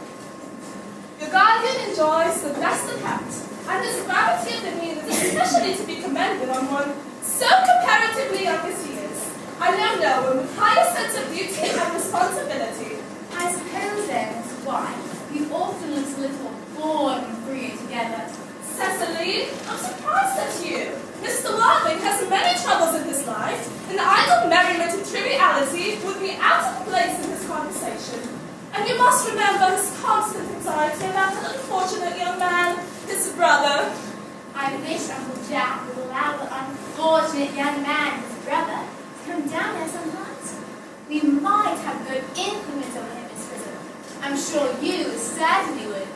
Your guardian enjoys the best account, and his gravity of demeanour is especially to be commended on one so comparatively young as he is. I know no one with higher sense of duty and responsibility. I suppose then that's why you often look a little bored and free together. Cecily, I'm surprised at you. Mr. Warwick has many troubles in his life, and idle merriment and triviality would be out of place in his conversation. And you must remember his constant anxiety about an unfortunate young man, his brother. I wish Uncle Jack would allow the unfortunate young man, his brother, to come down there sometimes. We might have good influence over him, Miss Prison. I'm sure you certainly would.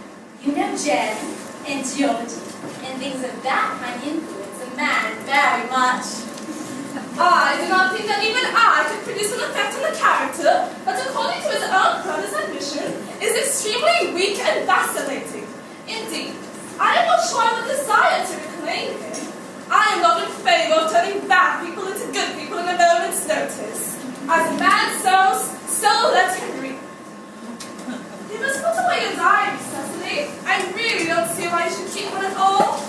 You know German and geology and things of that kind influence a man very much. I do not think that even I could produce an effect on the character that, according to his own brother's admission, is extremely weak and vacillating. Indeed, I am not sure I would desire to reclaim him. I am not in favor of turning bad people into good people in a moment's notice. As a man sows, so let him reap. You must put away your diary, Cecily. I really don't see why you should keep one at all.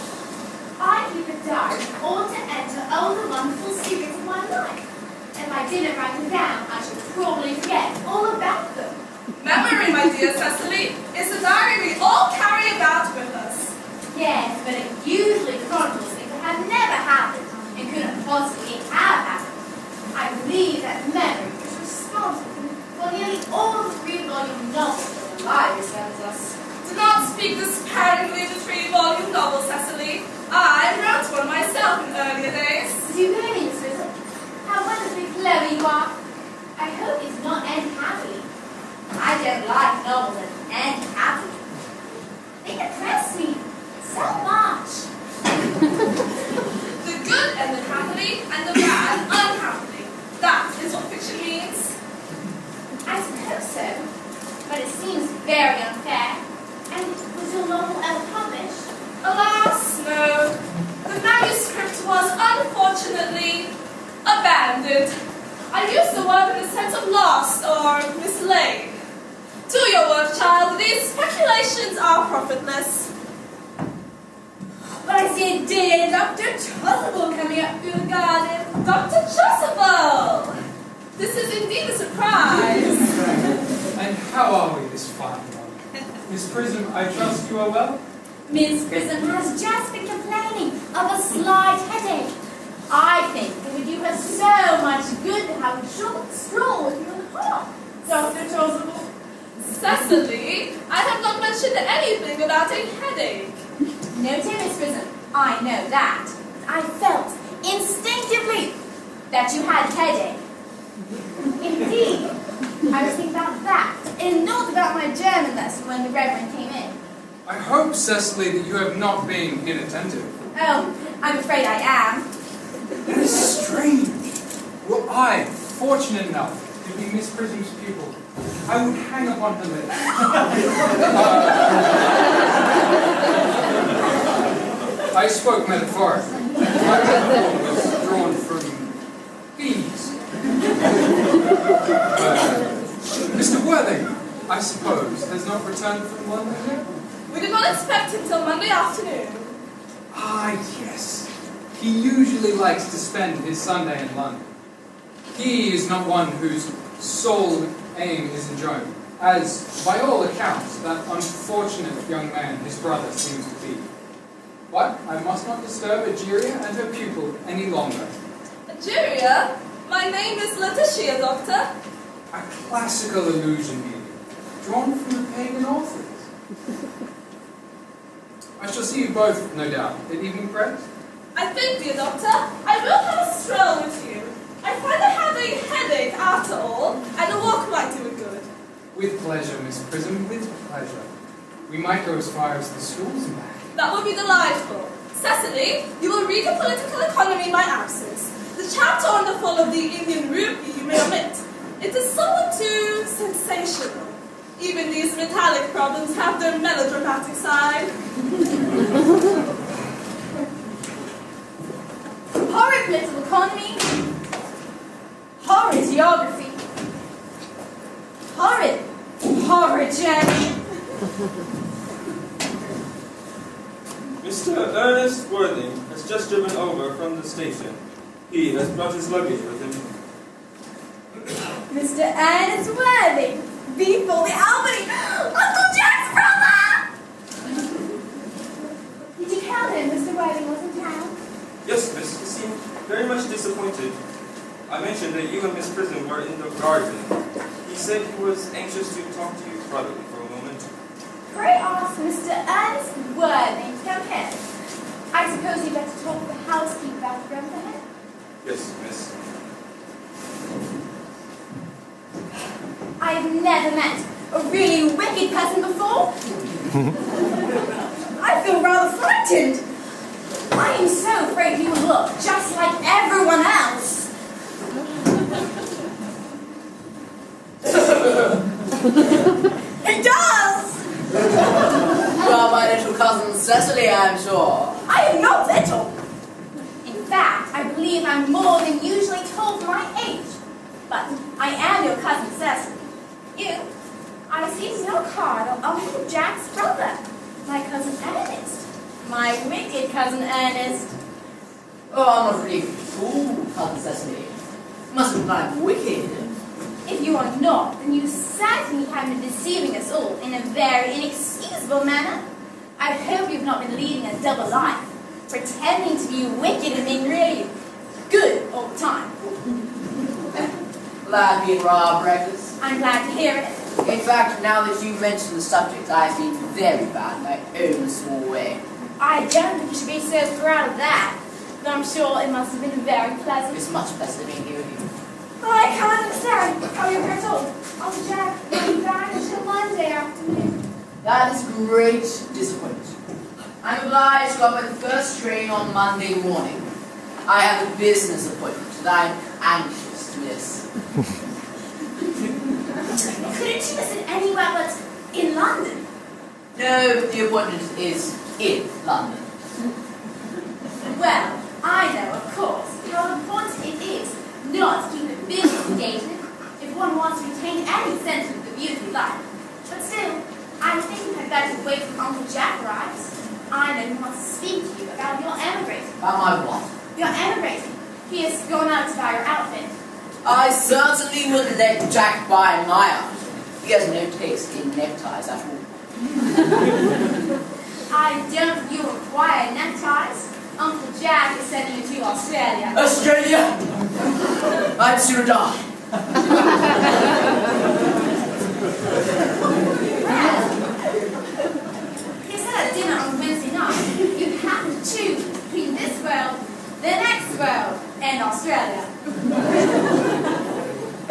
I keep a diary in order to enter all the wonderful secrets of my life. If I didn't write them down, I should probably forget all about them. Memory, my dear Cecily, is the diary we all carry about with us. Yes, but it usually chronicles things that have never happened and couldn't possibly have happened. I believe that memory is responsible for nearly all the 3-volume novels that the library sends us. Do not speak disparagingly of the 3-volume novel, Cecily. I wrote one myself in earlier days. Do you really, Miss Rizzo? How wonderfully clever you are. I hope it does not end happily. I don't like novels that end happily. They depress me so much. The good ended happily and the bad unhappily. That is what fiction means. I suppose so, but it seems very unfair. And was your novel ever published? Alas, no. The manuscript was unfortunately abandoned. I use the word in the sense of lost or mislaid. Do your work, child. These speculations are profitless. But I see a dear Dr. Chasuble coming up through the garden. Dr. Chasuble! This is indeed a surprise. And how are we this fine morning? Miss Prism, I trust you are well? Miss Prism has just been complaining of a slight headache. I think it would do her so much good to have a short stroll with you in the park, Dr. Chasuble. Cecily, I have not mentioned anything about a headache. No, dear Miss Prism, I know that. I felt instinctively that you had a headache. Indeed, I was thinking about that and not about my German lesson when the Reverend came in. I hope, Cecily, that you have not been inattentive. Oh, I'm afraid I am. That is strange. Were I fortunate enough to be Miss Prism's pupil, I would hang upon her lips. I spoke metaphorically. My metaphor was drawn from bees. Mr. Worthing, I suppose, has not returned from London yet? We did not expect him till Monday afternoon. Ah, yes. He usually likes to spend his Sunday in London. He is not one whose sole aim is enjoyment, as, by all accounts, that unfortunate young man, his brother, seems to be. But I must not disturb Egeria and her pupil any longer. Egeria? My name is Letitia, Doctor. A classical allusion here, drawn from the pagan authors. I shall see you both, no doubt, at evening prayers. I think, dear Doctor, I will have a stroll with you. I find I have a headache after all, and a walk might do it good. With pleasure, Miss Prism, with pleasure. We might go as far as the schools and back. That would be delightful. Cecily, you will read the political economy in my absence. The chapter on the fall of the Indian rupee you may omit. It is somewhat too sensational. Even these metallic problems have their melodramatic side. Horrid political economy. Horrid geography. Horrid journey. Mr. Earnest Worthing has just driven over from the station. He has brought his luggage with him. Mr. Earnest Worthing, before the Albany, Uncle Jack's brother! Did you tell him Mr. Worthing was in town? Yes, miss, he seemed very much disappointed. I mentioned that you and Miss Prism were in the garden. He said he was anxious to talk to you privately for a moment. Pray ask Mr. Ernest Worthing to come here. I suppose you'd better talk to the housekeeper about the room for him? Yes, miss. I've never met a really wicked person before. I feel rather frightened. I am so afraid he will look just like everyone else. He does! You are my little cousin Cecily, I'm sure. I am not little. In fact, I believe I'm more than usually told for my age. But I am your cousin Cecily. I see no card of Uncle Jack's brother, my cousin Ernest. My wicked cousin Ernest. Oh, I'm not really fool, cousin Cecily. Must have been like wicked. If you are not, then you certainly have been deceiving us all in a very inexcusable manner. I hope you've not been leading a double life, pretending to be wicked and being really good all the time. Glad we robbed breakfast. I'm glad to hear it. In fact, now that you mention the subject, I feel very bad in my own small way. I don't think you should be so proud of that, but I'm sure it must have been very pleasant. It's much better being here with you. I can't understand how you were at all. Uncle Jack won't be back until Monday afternoon. That is great disappointment. I'm obliged to go up by the first train on Monday morning. I have a business appointment that I'm anxious to miss. Couldn't you listen anywhere but in London? No, the appointment is in London. Well, I know, of course, how important it is not to keep a business engagement if one wants to retain any sense of the beauty of life. But still, I think I'd better wait till Uncle Jack arrives. I know he wants to speak to you about your emigrating. About my what? Your emigrating. He has gone out to buy your outfit. I certainly wouldn't let Jack buy my outfit. He has no taste in neckties at all. I don't think you require neckties. Uncle Jack is sending you to Australia. Australia? I'd sooner die. Well, he said at dinner on Wednesday night, you happen to choose between this world, the next world, and Australia.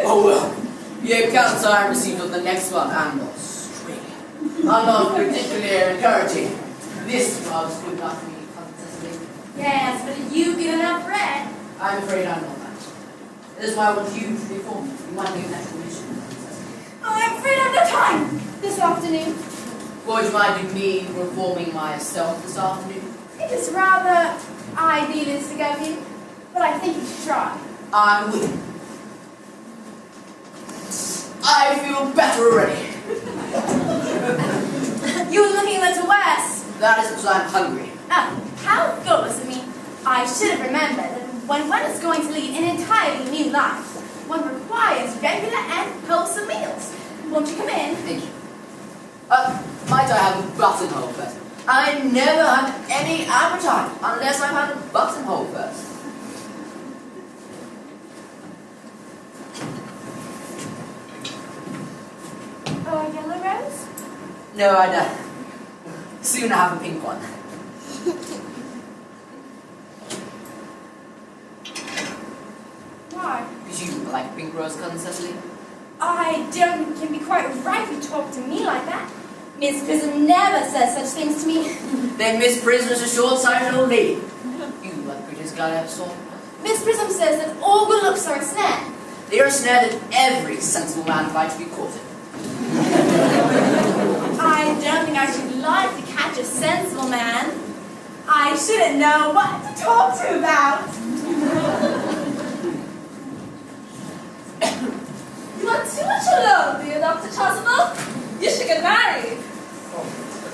Oh well, the accounts I received of the next one and Australia are not particularly encouraging. This was good enough for me, Countess. Yes, but you get enough bread. I'm afraid I'm not that. That is why I want you to reform me. You might make that commission. I'm afraid I have no time this afternoon. Would you mind me reforming myself this afternoon? It is rather idealistic of you, but I think you should try. I'm willing. I feel better already. You were looking a little worse. That is because I'm hungry. Oh, how thoughtless of me. I should have remembered that when one is going to lead an entirely new life, one requires regular and wholesome meals. Won't you come in? Thank you. Might I have a buttonhole first? I never have any appetite unless I've had a buttonhole first. Oh, a yellow rose? No, I don't. Soon I have a pink one. Why? Because you like pink rose colours, Cecily? I don't think it can be quite right to talk to me like that. Miss Prism never says such things to me. Then Miss Prism is a short-sighted old lady. You are the prettiest girl I ever saw. Miss Prism says that all good looks are a snare. They are a snare that every sensible man would like to be caught in. I don't think I should like to catch a sensible man. I shouldn't know what to talk to about. You are too much alone, dear Dr. Chasuble. You should get married.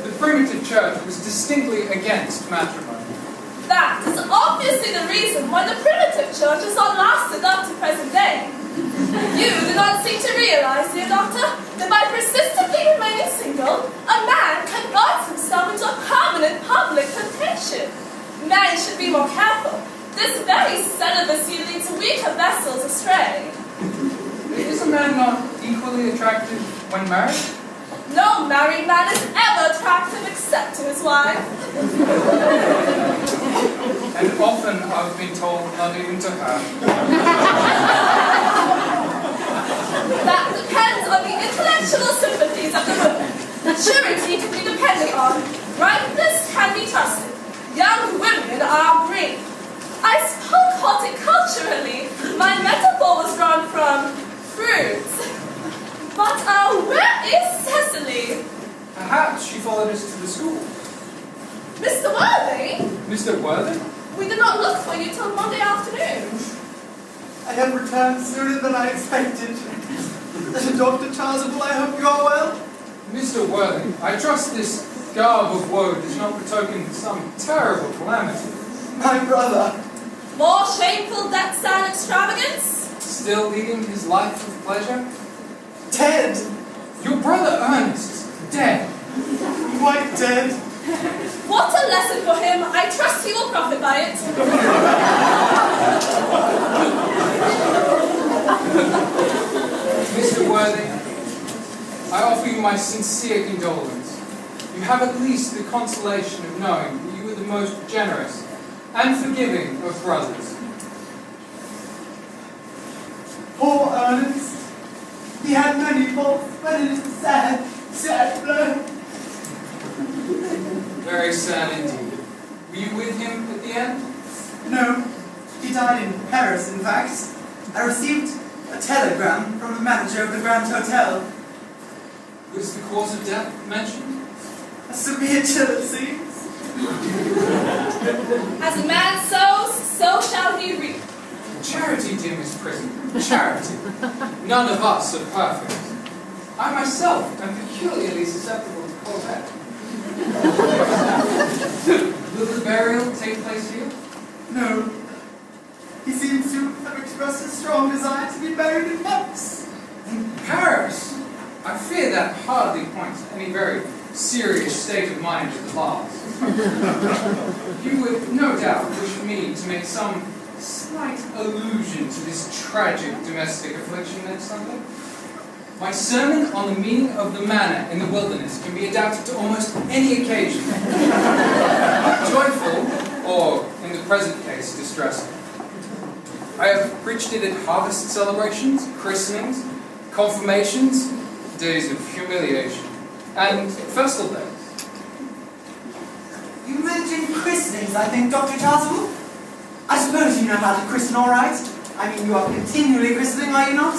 The primitive church was distinctly against matrimony. That is obviously the reason why the primitive church has not lasted up to present day. You do not seem to realize, dear doctor, that by persistently remaining single, a man can guard himself into a permanent public temptation. Men should be more careful. This very celibacy leads weaker vessels astray. Is a man not equally attractive when married? No married man is ever attractive except to his wife. And often I've been told not even to her. That depends on the intellectual sympathies of the woman. Maturity can be depended on. Ripeness can be trusted. Young women are brave. I spoke horticulturally. My metaphor was drawn from fruits. But where is Cecily? Perhaps she followed us to the school. Mr. Worthy? Mr. Worthy? We did not look for you till Monday afternoon. I have returned sooner than I expected. Dr. Chasuble, I hope you are well. Mr. Worthy, I trust this garb of woe does not betoken some terrible calamity. My brother. More shameful deaths and extravagance? Still leading his life of pleasure? Dead. Your brother Earnest, dead. Quite dead. What a lesson for him. I trust he will profit by it. Mr. Worthy, I offer you my sincere condolence. You have at least the consolation of knowing that you were the most generous and forgiving of brothers. Poor Earnest. He had many faults, but it is a sad, sad blow. Very sad indeed. Were you with him at the end? No, he died in Paris, in fact. I received a telegram from the manager of the Grand Hotel. Was the cause of death mentioned? A severe chill, it seems. As a man sows, so shall he reap. Charity, dear Miss Prism. Charity. None of us are perfect. I myself am peculiarly susceptible to cold head. Will the burial take place here? No. He seems to have expressed a strong desire to be buried in Paris. In Paris? I fear that hardly points to any very serious state of mind at the last. You would no doubt wish me to make some slight allusion to this tragic domestic affliction next Sunday. My sermon on the meaning of the manna in the wilderness can be adapted to almost any occasion. Joyful, or in the present case, distressing. I have preached it at harvest celebrations, christenings, confirmations, days of humiliation, and festival days. You mentioned christenings, I think, Dr. Chasuble? I suppose you know how to christen all right? I mean, you are continually christening, are you not?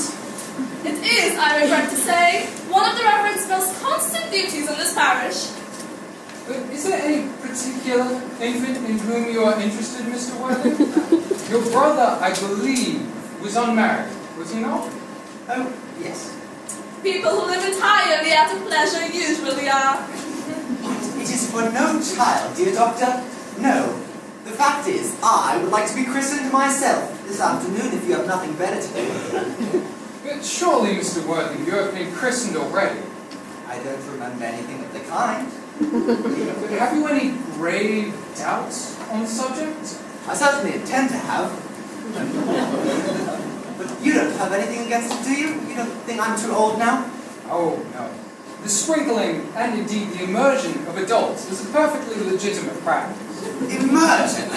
It is, I regret to say, one of the Reverend's most constant duties in this parish. But is there any particular infant in whom you are interested, Mr. Worthing? Your brother, I believe, was unmarried, was he not? Oh, yes. People who live entirely out of pleasure usually are. It is for no child, dear doctor. No. The fact is, I would like to be christened myself this afternoon if you have nothing better to do. But surely, Mr. Worthing, you have been christened already. I don't remember anything of the kind. But have you any grave doubts on the subject? I certainly intend to have. But you don't have anything against it, do you? You don't think I'm too old now? Oh, no. The sprinkling, and indeed the immersion of adults is a perfectly legitimate practice. Immersion?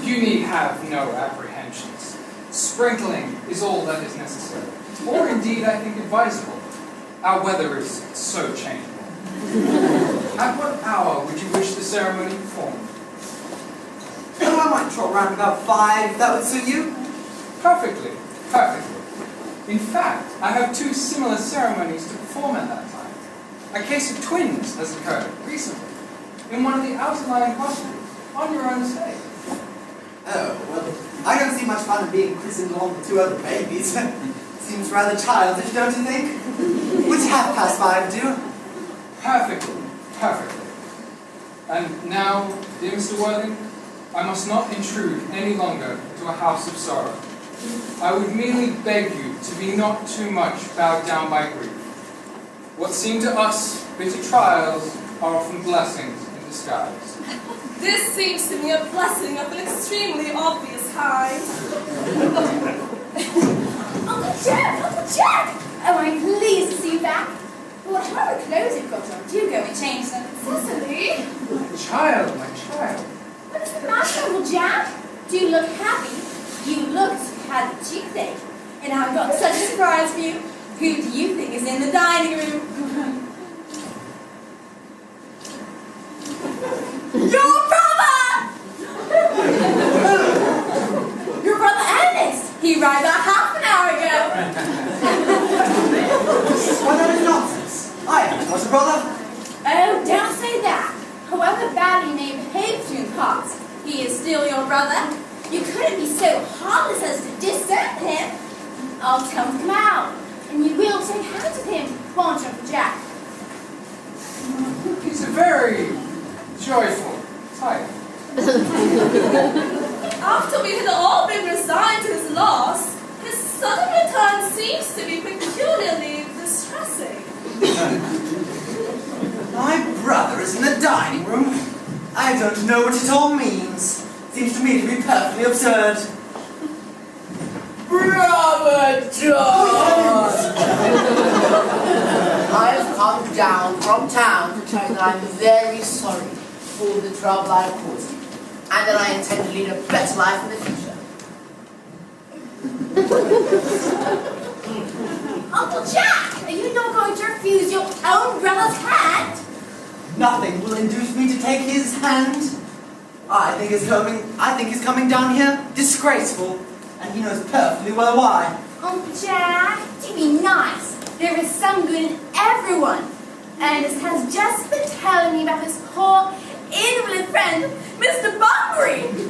You need have no apprehensions. Sprinkling is all that is necessary, or indeed, I think, advisable. Our weather is so changeable. At what hour would you wish the ceremony performed? Oh, I might trot round about 5. That would suit you? Perfectly, perfectly. In fact, I have 2 similar ceremonies to perform at that time. A case of twins has occurred recently in one of the outlying hospitals on your own estate. Oh, well, I don't see much fun in being christened along with 2 other babies. Seems rather childish, don't you think? Would 5:30 do? Perfectly, perfectly. And now, dear Mr. Worthing, I must not intrude any longer to a house of sorrow. I would merely beg you to be not too much bowed down by grief. What seem to us bitter trials are often blessings in disguise. This seems to me a blessing of an extremely obvious kind. Uncle Jack! Uncle Jack! Oh, I'm pleased to see you back. What horrid clothes you've got on. Do go and change them. Cecily! My child, my child. What is the matter, Uncle Jack? Do you look happy? You look as if you had a toothache. And I've got such a surprise for you. Who do you think is in the dining room? Your brother! Your brother Earnest! He arrived about half an hour ago. Why, that is nonsense. I haven't got a brother. Oh, don't say that. However badly you may behave to in parts, he is still your brother. You couldn't be so heartless as to desert him. I'll tell him to come out, and you will shake hands with him, won't you, Uncle Jack? He's a very joyful type. After we had all been resigned to his loss, his sudden return seems to be peculiarly distressing. My brother is in the dining room. I don't know what it all means. Seems to me to be perfectly absurd. Brother John! I have come down from town to tell you that I'm very sorry for the trouble I have caused you, and that I intend to lead a better life in the future. Uncle Jack, are you not going to refuse your own brother's hand? Nothing will induce me to take his hand. I think he's coming down here disgraceful, and he knows perfectly well why. Uncle Jack, do be nice. There is some good in everyone. Ernest has just been telling me about his poor invalid friend, Mr. Bunbury. Whom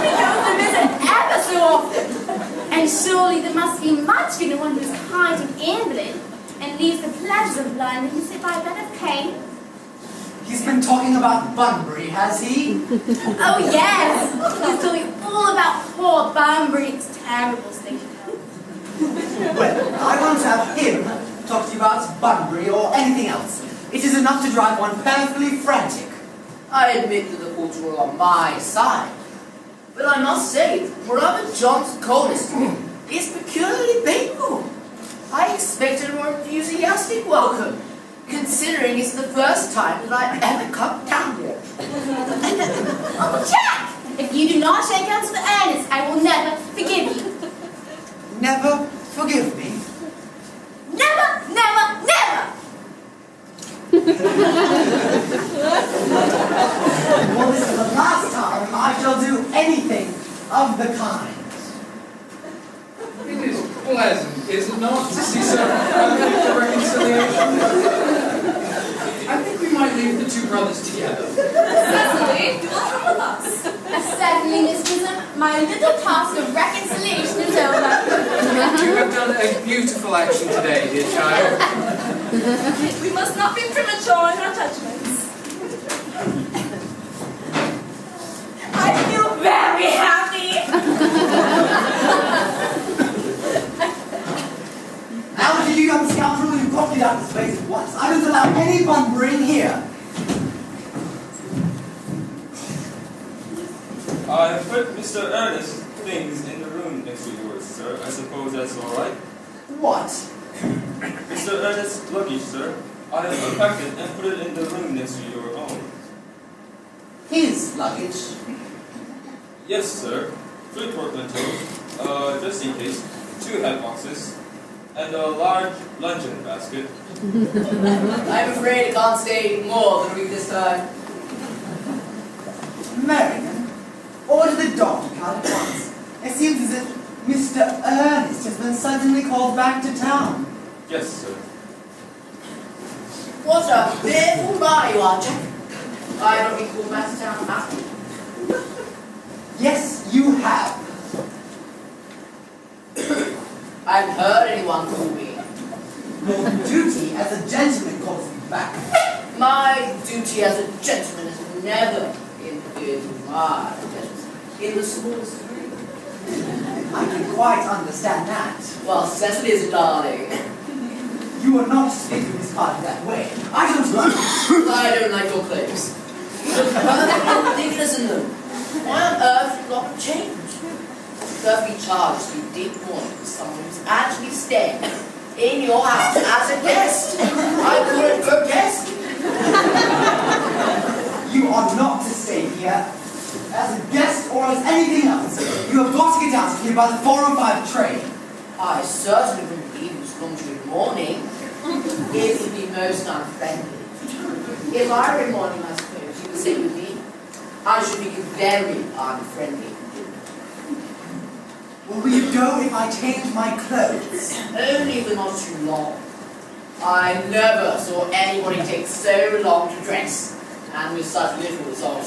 he goes to visit ever so often. And surely there must be much good in one who is kind and invalid, and leaves the pleasures of London to sit by a bed of pain. He's been talking about Bunbury, has he? Oh yes! He's told me all about poor Bunbury's terrible state of health. Well, I won't have him talk to you about Bunbury or anything else. It is enough to drive one perfectly frantic. I admit that the faults were on my side, but I must say, Brother John's coldness to me is peculiarly painful. I expected a more enthusiastic welcome, considering it's the first time that I've ever come down here. Uncle Jack! If you do not shake hands with Ernest, I will never forgive you. Never forgive me? Never, never, never! Well, this is the last time I shall do anything of the kind. It is pleasant, is it not, to see so perfect a reconciliation? I think we might leave the two brothers together. Cecily, you will come with us. Certainly, Miss Chisholm, my little task of reconciliation is over. You have done a beautiful action today, dear child. We must not be premature in our judgments. I feel very happy. Now to you young scoundrel, you've got to get out of this place at once. I don't allow any bumbling here. I have put Mr. Earnest's things in the room next to yours, sir. I suppose that's all right. What? Mr. Earnest's luggage, sir. I have unpacked it and put it in the room next to your own. His luggage? Yes, sir. 3 portmanteaus, just in case, 2 hat boxes, and a large luncheon basket. I'm afraid I can't stay more than a week this time. Merriman, order the donkey cart at once. It seems as if Mr. Earnest has been suddenly called back to town. Yes, sir. What a fearful man you are, Jack. I have not been called back to town, have you? Yes, you have. I haven't heard anyone call me. Your duty as a gentleman calls you back. My duty as a gentleman has never interfered with my business in the smallest degree. I can quite understand that. Well, Cecily is a darling. You are not speaking this part that way. I don't like it. I don't like your clothes. Look perfectly ridiculous in them. Why on earth would not have changed? You have been charged to deep mourning for someone who's actually staying in your house as a guest. I call it grotesque. You are not to stay here as a guest or as anything else. You have got to get out of here by the 4:05 train. I certainly wouldn't leave you to come to in the morning. It would be most unfriendly. If I were in mourning, I suppose you would stay with me. I should be very unfriendly. Well, will you go if I change my clothes? Only for not too long. I never saw anybody take so long to dress, and with such little result.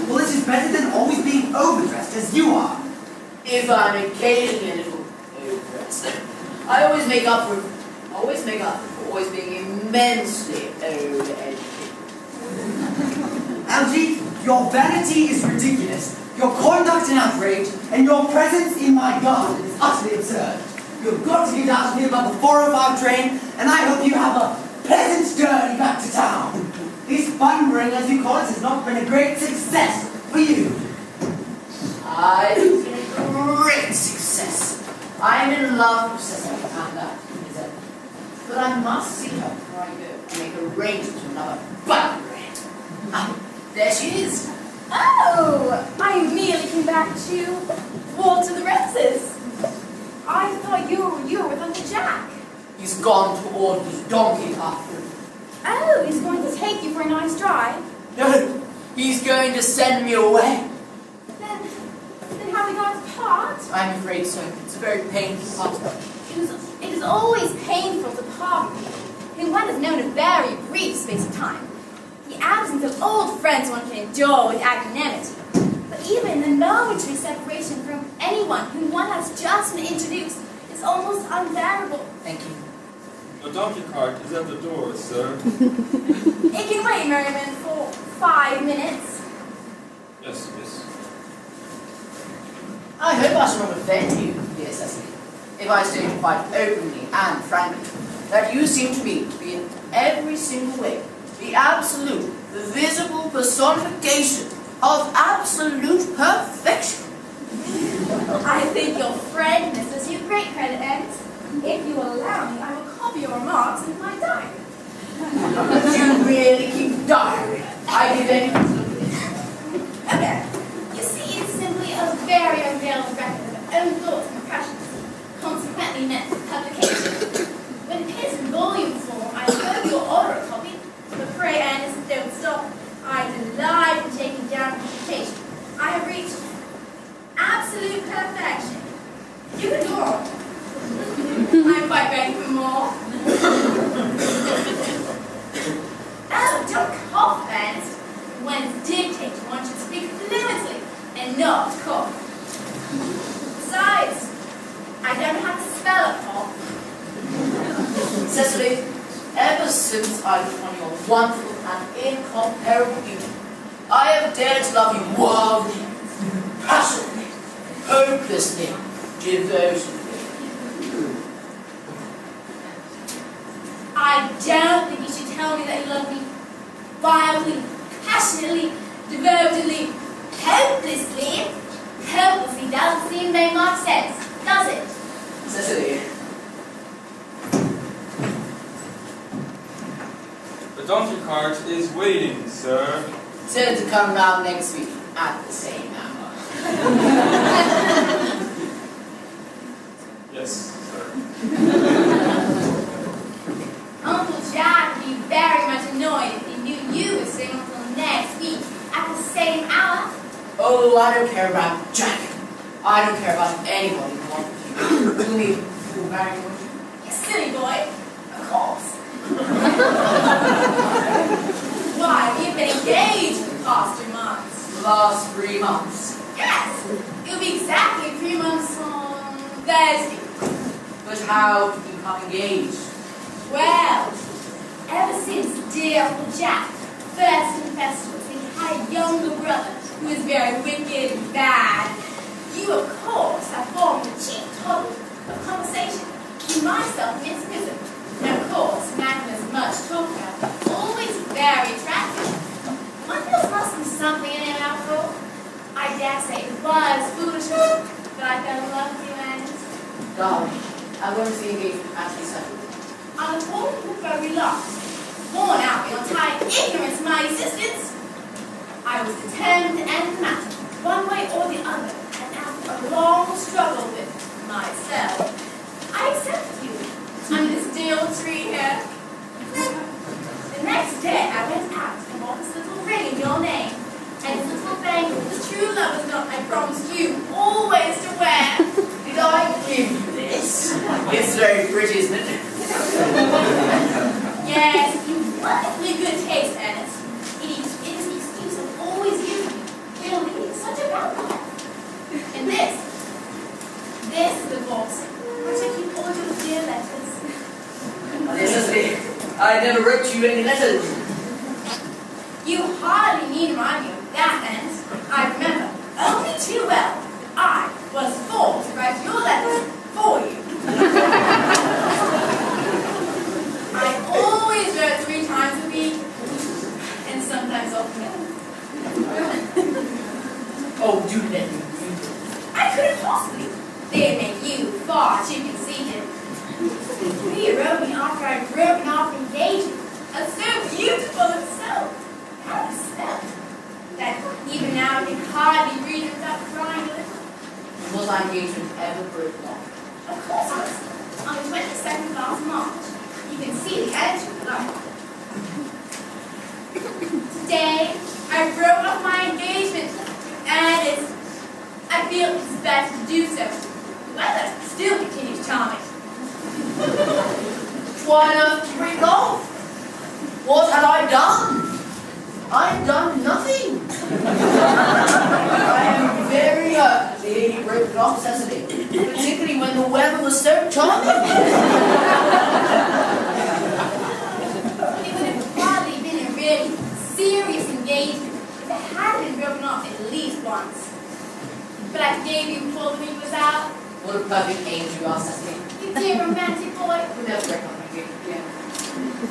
Well, it is better than always being overdressed as you are. If I'm occasionally a little overdressed, I always make up for always being immensely over-educated. Algie, your vanity is ridiculous. Your conduct an outrage, and your presence in my garden is utterly absurd. You've got to get out of here by the 4:05 train, and I hope you have a pleasant journey back to town. This bumbling, as you call it, has not been a great success for you. I've been a great success. I'm in love with Cecily, and that is it. But I must see her before I go and make arrangements for another butterhead. There she is. Oh, I merely came back to water the roses. I thought you were with Uncle Jack. He's gone to order his donkey cart. Oh, he's going to take you for a nice drive. No, he's going to send me away. Then how are we going to part? I'm afraid so. It's a very painful part. It is always painful to part with people whom one has known a very brief space of time. The absence of old friends one can endure with equanimity. But even the momentary separation from anyone whom one has just been introduced is almost unbearable. Thank you. The donkey cart is at the door, sir. It can wait, Merriman, for 5 minutes. Yes, miss. I hope I shall not offend you, dear Cecily, if I state quite openly and frankly that you seem to me to be in every single way the absolute, the visible personification of absolute perfection. I think your frankness does you great credit, Ernest. If you will allow me, I will copy your remarks in my diary. You really keep diary. I give certainly meant for publication. When it appears in volume form, I hope you'll order a copy. But pray, Ernest, don't stop. I delight in taking down publication. I have reached absolute perfection. You adore it. I'm quite ready for more. Oh, don't cough, Ernest. When it's dictated, one should speak fluently and not cough. Besides, I don't know how to spell a cough. Cecily, ever since I looked on your wonderful and incomparable beauty, I have dared to love you wildly, passionately, hopelessly, devotedly. I don't think you should tell me that you love me wildly, passionately, devotedly, hopelessly. Hopelessly doesn't seem to make much sense, does it? Cecily. The donkey cart is waiting, sir. Tell it to come round next week at the same hour. Yes, sir. Uncle Jack would be very much annoyed if he knew you were staying until next week at the same hour. Oh, I don't care about Jack. I don't care about anybody who wants to me. You marry me? You silly boy. Of course. Why, we've been engaged for the past 2 months. The last 3 months. Yes. It'll be exactly 3 months on Thursday. But how did you become engaged? Well, ever since dear Uncle Jack first confessed to us that he had a younger brother who was very wicked and bad, you, of course, have formed the chief topic of conversation between myself and Miss Prison. And, of course, Magna's much talked about, always very attractive. One feels must be something in him after all. I dare say it was foolishness, but I fell in love with you, Ernest. Darling, I want to see engagement actually settled. On the point of very lost, worn out in entire ignorance of my existence, I was determined to end the matter, one way or the other, and after a long struggle with myself, I accepted you under this dear old tree here. The next day, I went out and bought this little ring in your name, and this little bangle with the true lover's knot I promised you always to wear. Did I give you this? It's very pretty, isn't it? Yes, you wonderfully good taste, Ernest. It is the excuse I've always given you. You're leading such a bad life. And this is the box where I keep all your dear letters. Cecily, I never wrote you any letters. You hardly need remind me of that, Ernest. I remember only too well I was forced to write your letters for you. I always wrote 3 times a week, and sometimes often. Oh, do let me read it. I couldn't possibly. They'd make you far too conceited. You wrote me after I'd broken off engagement. That's so beautiful and so how to spell that even now I can hardly read it without crying a little. Was our engagement ever broken off? Of course it was. On the 22nd of last March. You can see the edge of the light. Today, I broke off my engagement, and I feel it's best to do so. The weather still continues charming. Why not break off? What had I done? I've done nothing. I am very hurt to hear you broken off, Cecily, particularly when the weather was so charming. It would have hardly been a really serious engagement if it had been broken off at least once. But I gave you before the week was out. What a perfect angel you are, Cecily. You dear romantic boy. We'll never break off my engagement again.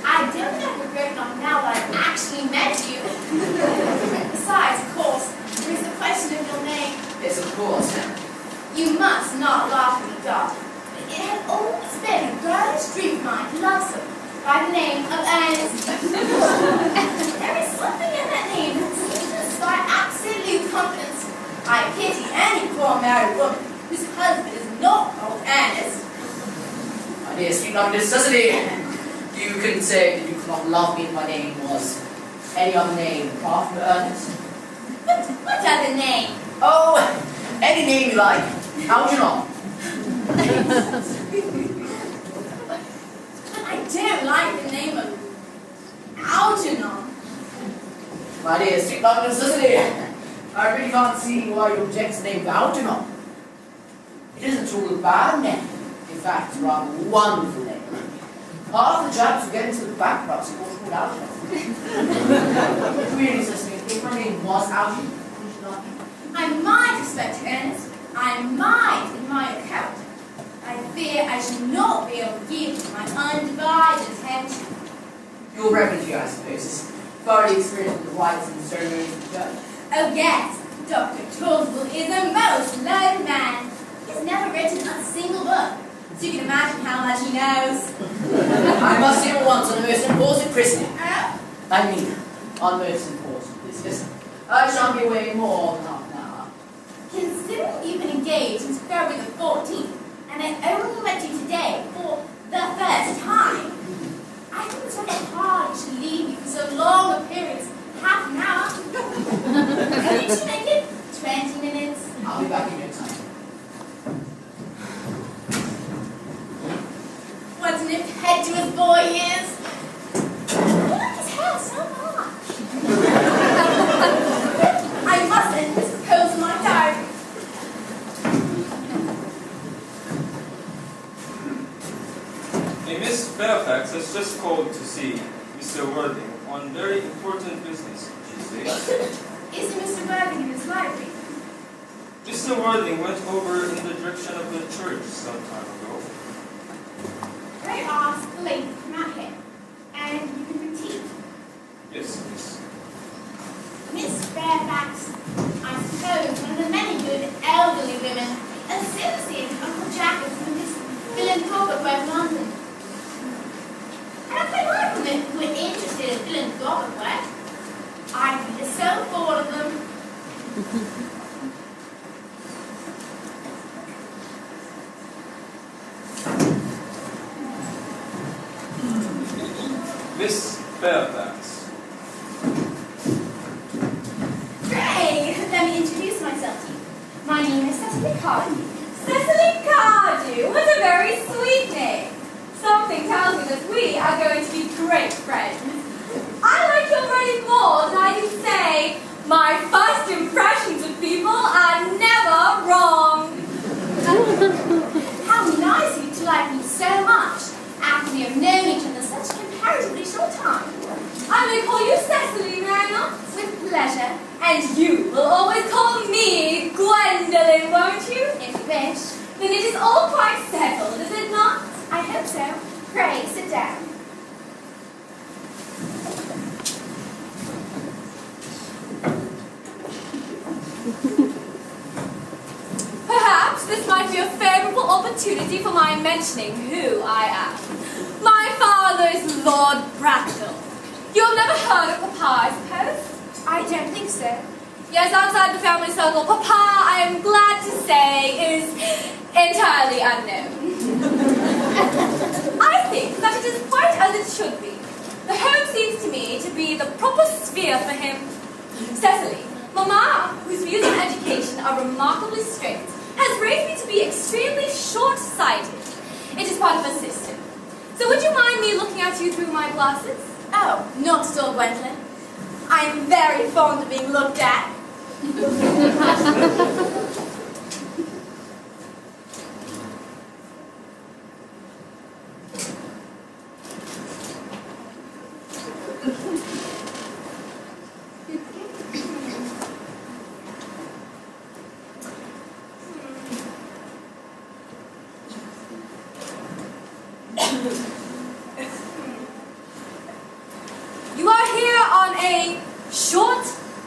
I don't have to break off now that I've actually met you. Besides, of course, there is the question of your name. Yes, of course. You must not laugh at me, darling. It had always been a girlish dream of mine to love someone by the name of Earnest. There is something in that name that seems to inspire absolute confidence. I pity any poor married woman whose husband is not called Earnest. My dear sweet love, Miss Cecily, you couldn't say that you could not love me if my name was any other name apart from Earnest. What other name? Oh, any name you like. Algernon. But I don't like the name of Algernon. My dear sweet love, Miss Cecily, I really can't see why you object to the name of Algernon. It isn't at all a bad name. In fact, it's a rather wonderful name. Half the Japs who get into the bankruptcy was called Algernon. Really, Cecily, if my name was Algernon, would you like me? I might respect Ernest. I might admire your character. I fear I shall not be able to give you my undivided attention. Your reverend, I suppose, is thoroughly experienced with the rites and ceremonies of the church. Oh yes, Dr. Chorlesville is a most learned man. He's never written a single book, so you can imagine how much he knows. I must see at once on the most important christening. Oh? I mean, on most important business. I shan't be away more than half an hour. Considering you've been engaged since February the 14th, and I only met you today for the first time, I think it's rather hard you should leave me for so long a period as half an hour. Couldn't you make it 20 minutes? I'll be back in no time. What an impetuous boy he is! I like his hair so much. I must end this pose in my diary. A Miss Fairfax has just called to see Mr. Worthing on very important business, she says. Is Mr. Worthing in his library? Mr. Worthing went over in the direction of the church some time ago. Pray ask the lady to come out here, and you can critique. Yes, miss. Miss Fairfax, I suppose one of the many good elderly women associated Uncle Jack with his philanthropic work in London. And I quite like women who are interested in philanthropic work. I'd be the soul for all of them. Miss Fairfax. Pray, let me introduce myself to you. My name is Cecily Cardew. Cecily Cardew? What a very sweet name. Something tells me that we are going to be great friends. I like your writing more than I can say. My first impressions of people are never wrong. How nice of you to like me so much after we have known each other such a comparatively short time. I may call you Cecily, may I not? With pleasure. And you will always call me Gwendolyn, won't you? If you wish. Then it is all quite settled, is it not? I hope so. Pray, sit down. Perhaps this might be a favourable opportunity for my mentioning who I am. My father is Lord Bracknell. You've never heard of Papa, I suppose? I don't think so. Yes, outside the family circle, Papa, I am glad to say, is entirely unknown. I think that it is quite as it should be. The home seems to me to be the proper sphere for him. Cecily, Mama, whose views on education are remarkably strict, has raised me to be extremely short-sighted. It is part of her system. So would you mind me looking at you through my glasses? Oh, not at all, Gwendolyn. I'm very fond of being looked at. You are here on a short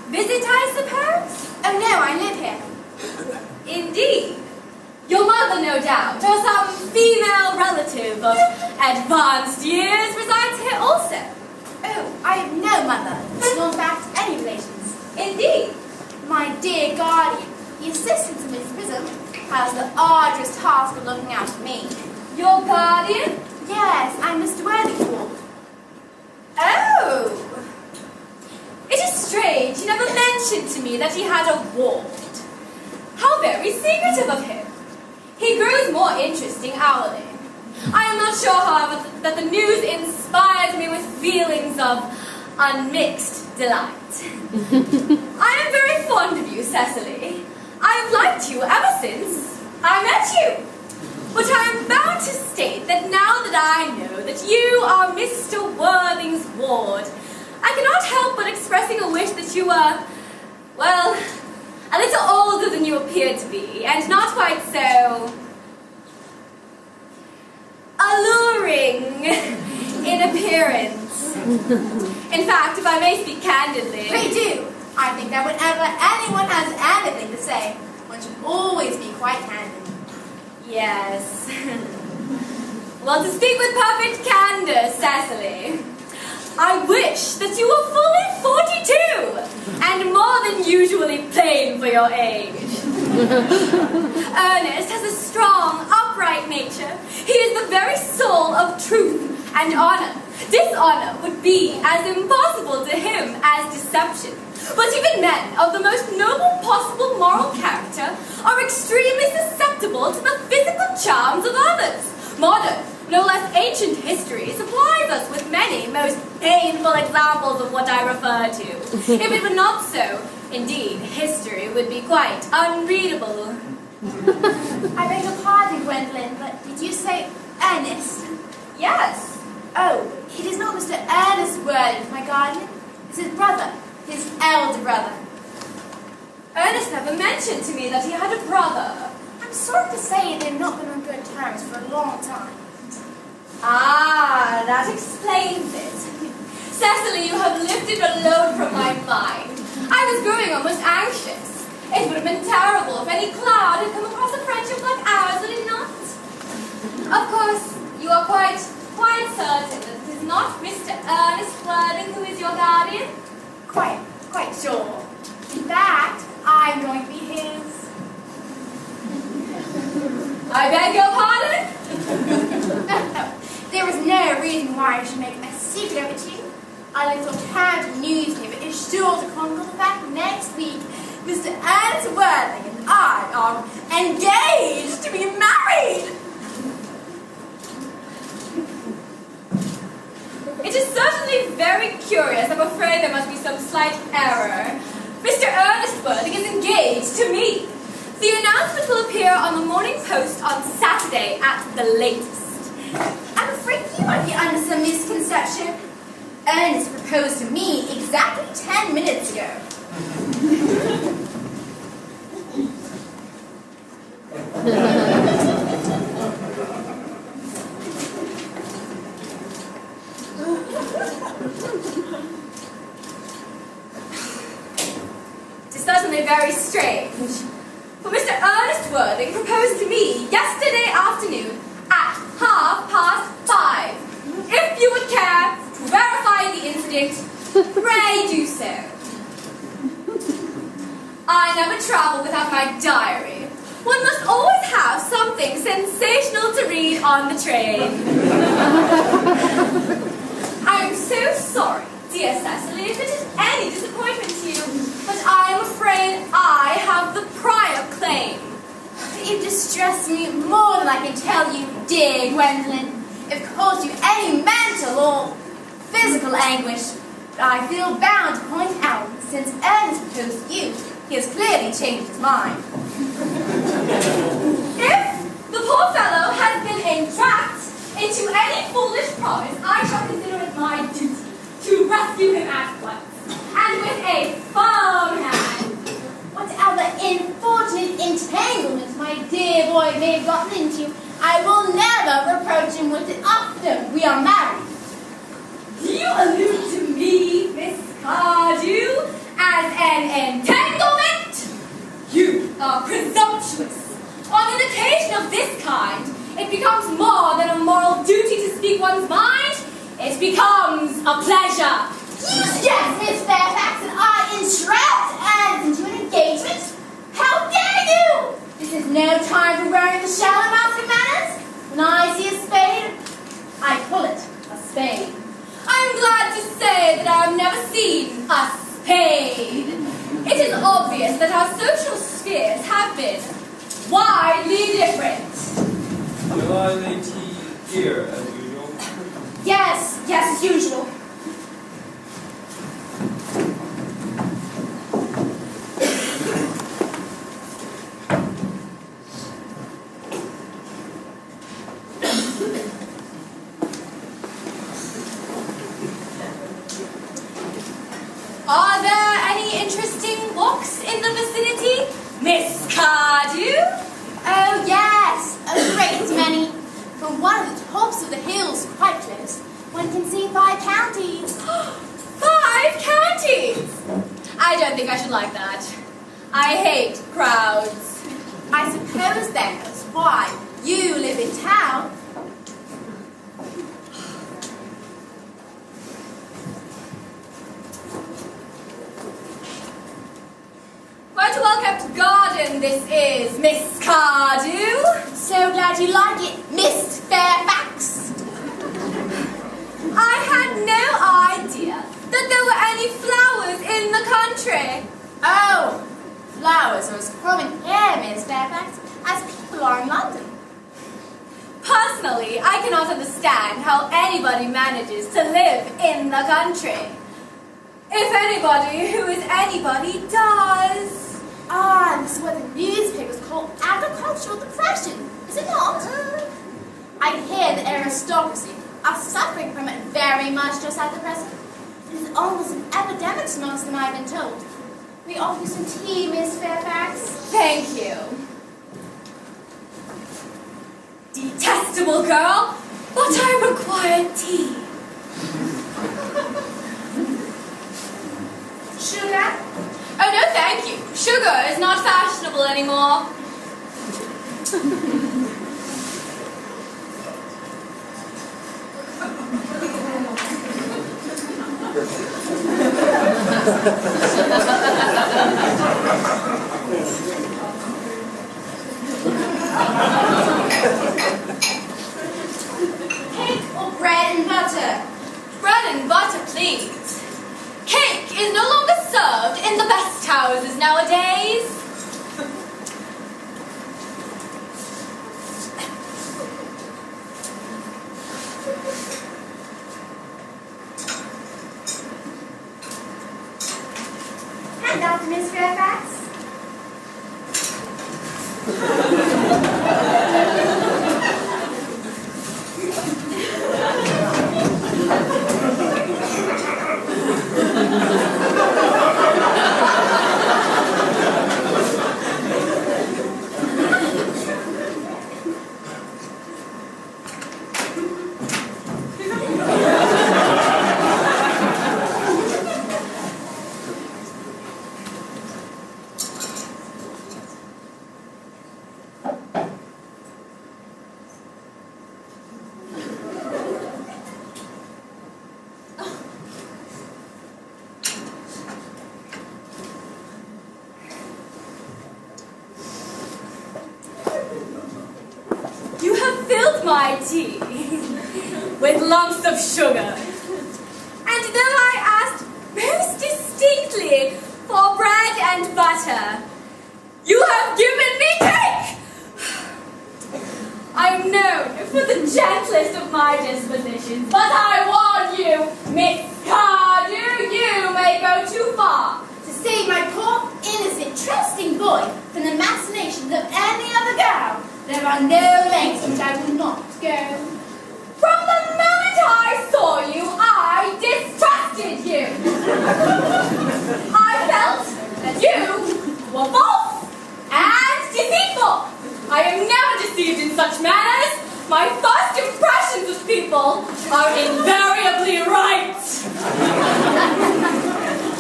visit, I suppose? Oh no, I live here. Indeed. Your mother, no doubt, or some female relative of advanced years resides here also. Oh, I have no mother, nor in fact any relations. Indeed. My dear guardian, the assistant of Miss Prism, has the arduous task of looking after me. Your guardian? Yes, I'm Mr. Worthington. Oh! It is strange he never mentioned to me that he had a ward. How very secretive of him. He grows more interesting hourly. I am not sure, however, that the news inspires me with feelings of unmixed delight. I am very fond of you, Cecily. I have liked you ever since I met you. But I am bound to state that now that I know that you are Mr. Worthing's ward, I cannot help but expressing a wish that you were, well, a little older than you appear to be, and not quite so alluring in appearance. In fact, if I may speak candidly... Pray do! I think that whenever anyone has anything to say, one should always be quite candid. Yes. Well, to speak with perfect candor, Cecily, I wish that you were fully 42 and more than usually plain for your age. Ernest has a strong, upright nature. He is the very soul of truth and honor. Dishonor would be as impossible to him as deception. But even men of the most noble possible moral character are extremely susceptible to the physical charms of others. Modern, no less ancient history supplies us with many most painful examples of what I refer to. If it were not so, indeed, history would be quite unreadable. I beg your pardon, Gwendolyn, but did you say Ernest? Yes. Oh, it is not Mr. Ernest Worthing, my guardian. It's his brother, his elder brother. Ernest never mentioned to me that he had a brother. I'm sorry to say they've not been on good terms for a long time. Ah, that explains it. Cecily, you have lifted a load from my mind. I was growing almost anxious. It would have been terrible if any cloud had come across a friendship like ours, would it not? Of course, you are quite certain that it is not Mr. Ernest Worthing who is your guardian? Quite sure. In fact, I'm going to be his. I beg your pardon? No. There is no reason why I should make a secret of it to you. A little tiny newspaper is sure to chronicle the fact next week Mr. Ernest Worthing and I are engaged to be married. It is certainly very curious. I'm afraid there must be some slight error. Mr. Ernest Worthing is engaged to me. The announcement will appear on the Morning Post on Saturday at the latest. I'm afraid you might be under some misconception. Ernest proposed to me exactly 10 minutes ago. It's certainly very strange. For Mr. Ernest Worthing proposed to me yesterday afternoon at 5:30. If you would care to verify the incident, pray do so. I never travel without my diary. One must always have something sensational to read on the train. I am so sorry, dear Cecily, if it is any disappointment to you, but I am afraid I have the prior claim. You've distressed me more than I can tell you, dear Gwendolyn. If it caused you any mental or physical anguish, I feel bound to point out that since Ernest proposed to you, he has clearly changed his mind. If the poor fellow has been entrapped into any foolish promise, I shall consider it my duty to rescue him at once, and with a firm hand. Whatever unfortunate entanglements my dear boy may have gotten into, I will never reproach him with it after we are married. Do you allude to me, Miss Cardew, as an entanglement? You are presumptuous. On an occasion of this kind, it becomes more than a moral duty to speak one's mind. It becomes a pleasure. You suggest, Miss Fairfax, that I entrapped Ernest into an engagement? How dare you! This is no time for wearing the shallow mask of manners. When I see a Spain. I am glad to say that I have never seen a spade. It is obvious that our social spheres have been widely different. Will I lay tea here as usual? Yes, as usual. Are there any interesting walks in the vicinity, Miss Cardew? Oh, yes, a great many. From one of the tops of the hills, quite close, one can see 5 counties. 5 counties? I don't think I should like that. I hate crowds. I suppose then that's why you live in town. Quite a well-kept garden this is, Miss Cardew. So glad you like it, Miss Fairfax. I had no idea that there were any flowers in the country. Oh, flowers are as common here, Miss Fairfax, as people are in London. Personally, I cannot understand how anybody manages to live in the country. If anybody who is anybody does. Ah, this is what the newspapers call agricultural depression, is it not? I hear the aristocracy are suffering from it very much just at the present. It is almost an epidemic amongst them, I've been told. We offer you some tea, Miss Fairfax. Thank you. Detestable girl, but I require tea. Sugar? Oh, no, thank you. Sugar is not fashionable anymore. Cake or bread and butter? Bread and butter, please. Cake is no longer served in the best houses nowadays. Hand out to Miss Fairfax. You have filled my tea with lumps of sugar. And though I asked most distinctly for bread and butter, you have given me cake! I am known for the gentlest of my dispositions, but I warn you, Miss Cardew, you may go too far. To save my poor, innocent, trusting boy from the machinations of any other girl, there are no lengths which I will not go. From the moment I saw you, I distrusted you. I felt that you were false and deceitful. I am never deceived in such manners. My first impressions of people are invariably right.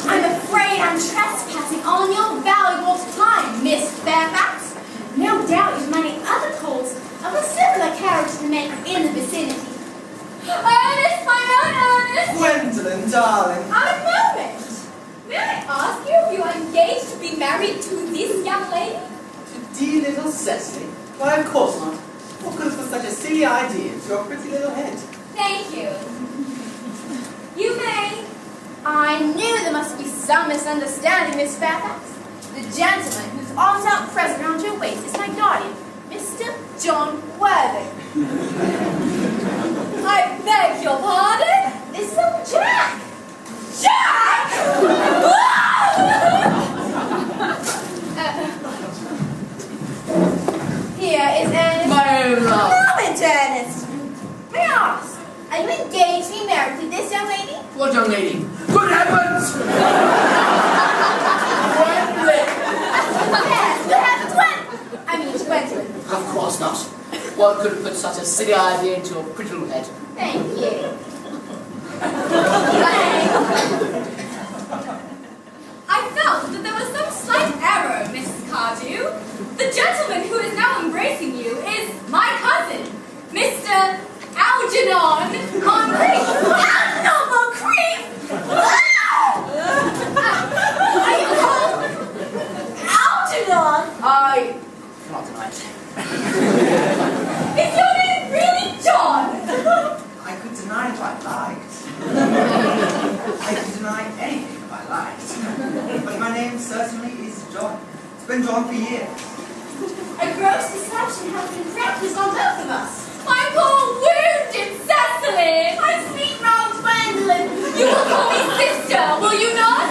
I'm afraid I'm trespassing on your valuable time, Miss Fairfax. No doubt there's many other calls of a similar character to make in the vicinity. Ernest, my own Ernest! Gwendolyn, darling. A moment! May I ask you if you are engaged to be married to this young lady? To dear little Cecily? Why, of course not. What could have put such a silly idea into your pretty little head? Thank you. You may. I knew there must be some misunderstanding, Miss Fairfax. The gentleman who's always out present around your waist is my guardian, Mr. John Worthing. I beg your pardon? This is old Jack. Jack! Here is Ernest. My own love. Moment, Ernest. May I ask, are you engaged to be married to this young lady? What young lady? Good heavens! Gwendolyn! Yes, good heavens, when? I mean, Gwendolyn. Of course not. One could have put such a silly idea into your pretty little head. Thank you. I felt that there was some slight error, Mrs. Cardew. The gentleman who is now embracing you is my cousin, Mr. Algernon Moncrief. Algernon Moncrief! Are you called Algernon? I cannot deny it. Is your name really John? I could deny if I liked. I could deny anything if I liked. But my name certainly is John. It's been John for years. A gross deception has been practiced on both of us. My poor wounded Cecily! My sweet round Gwendolyn. You will call me sister, will you not?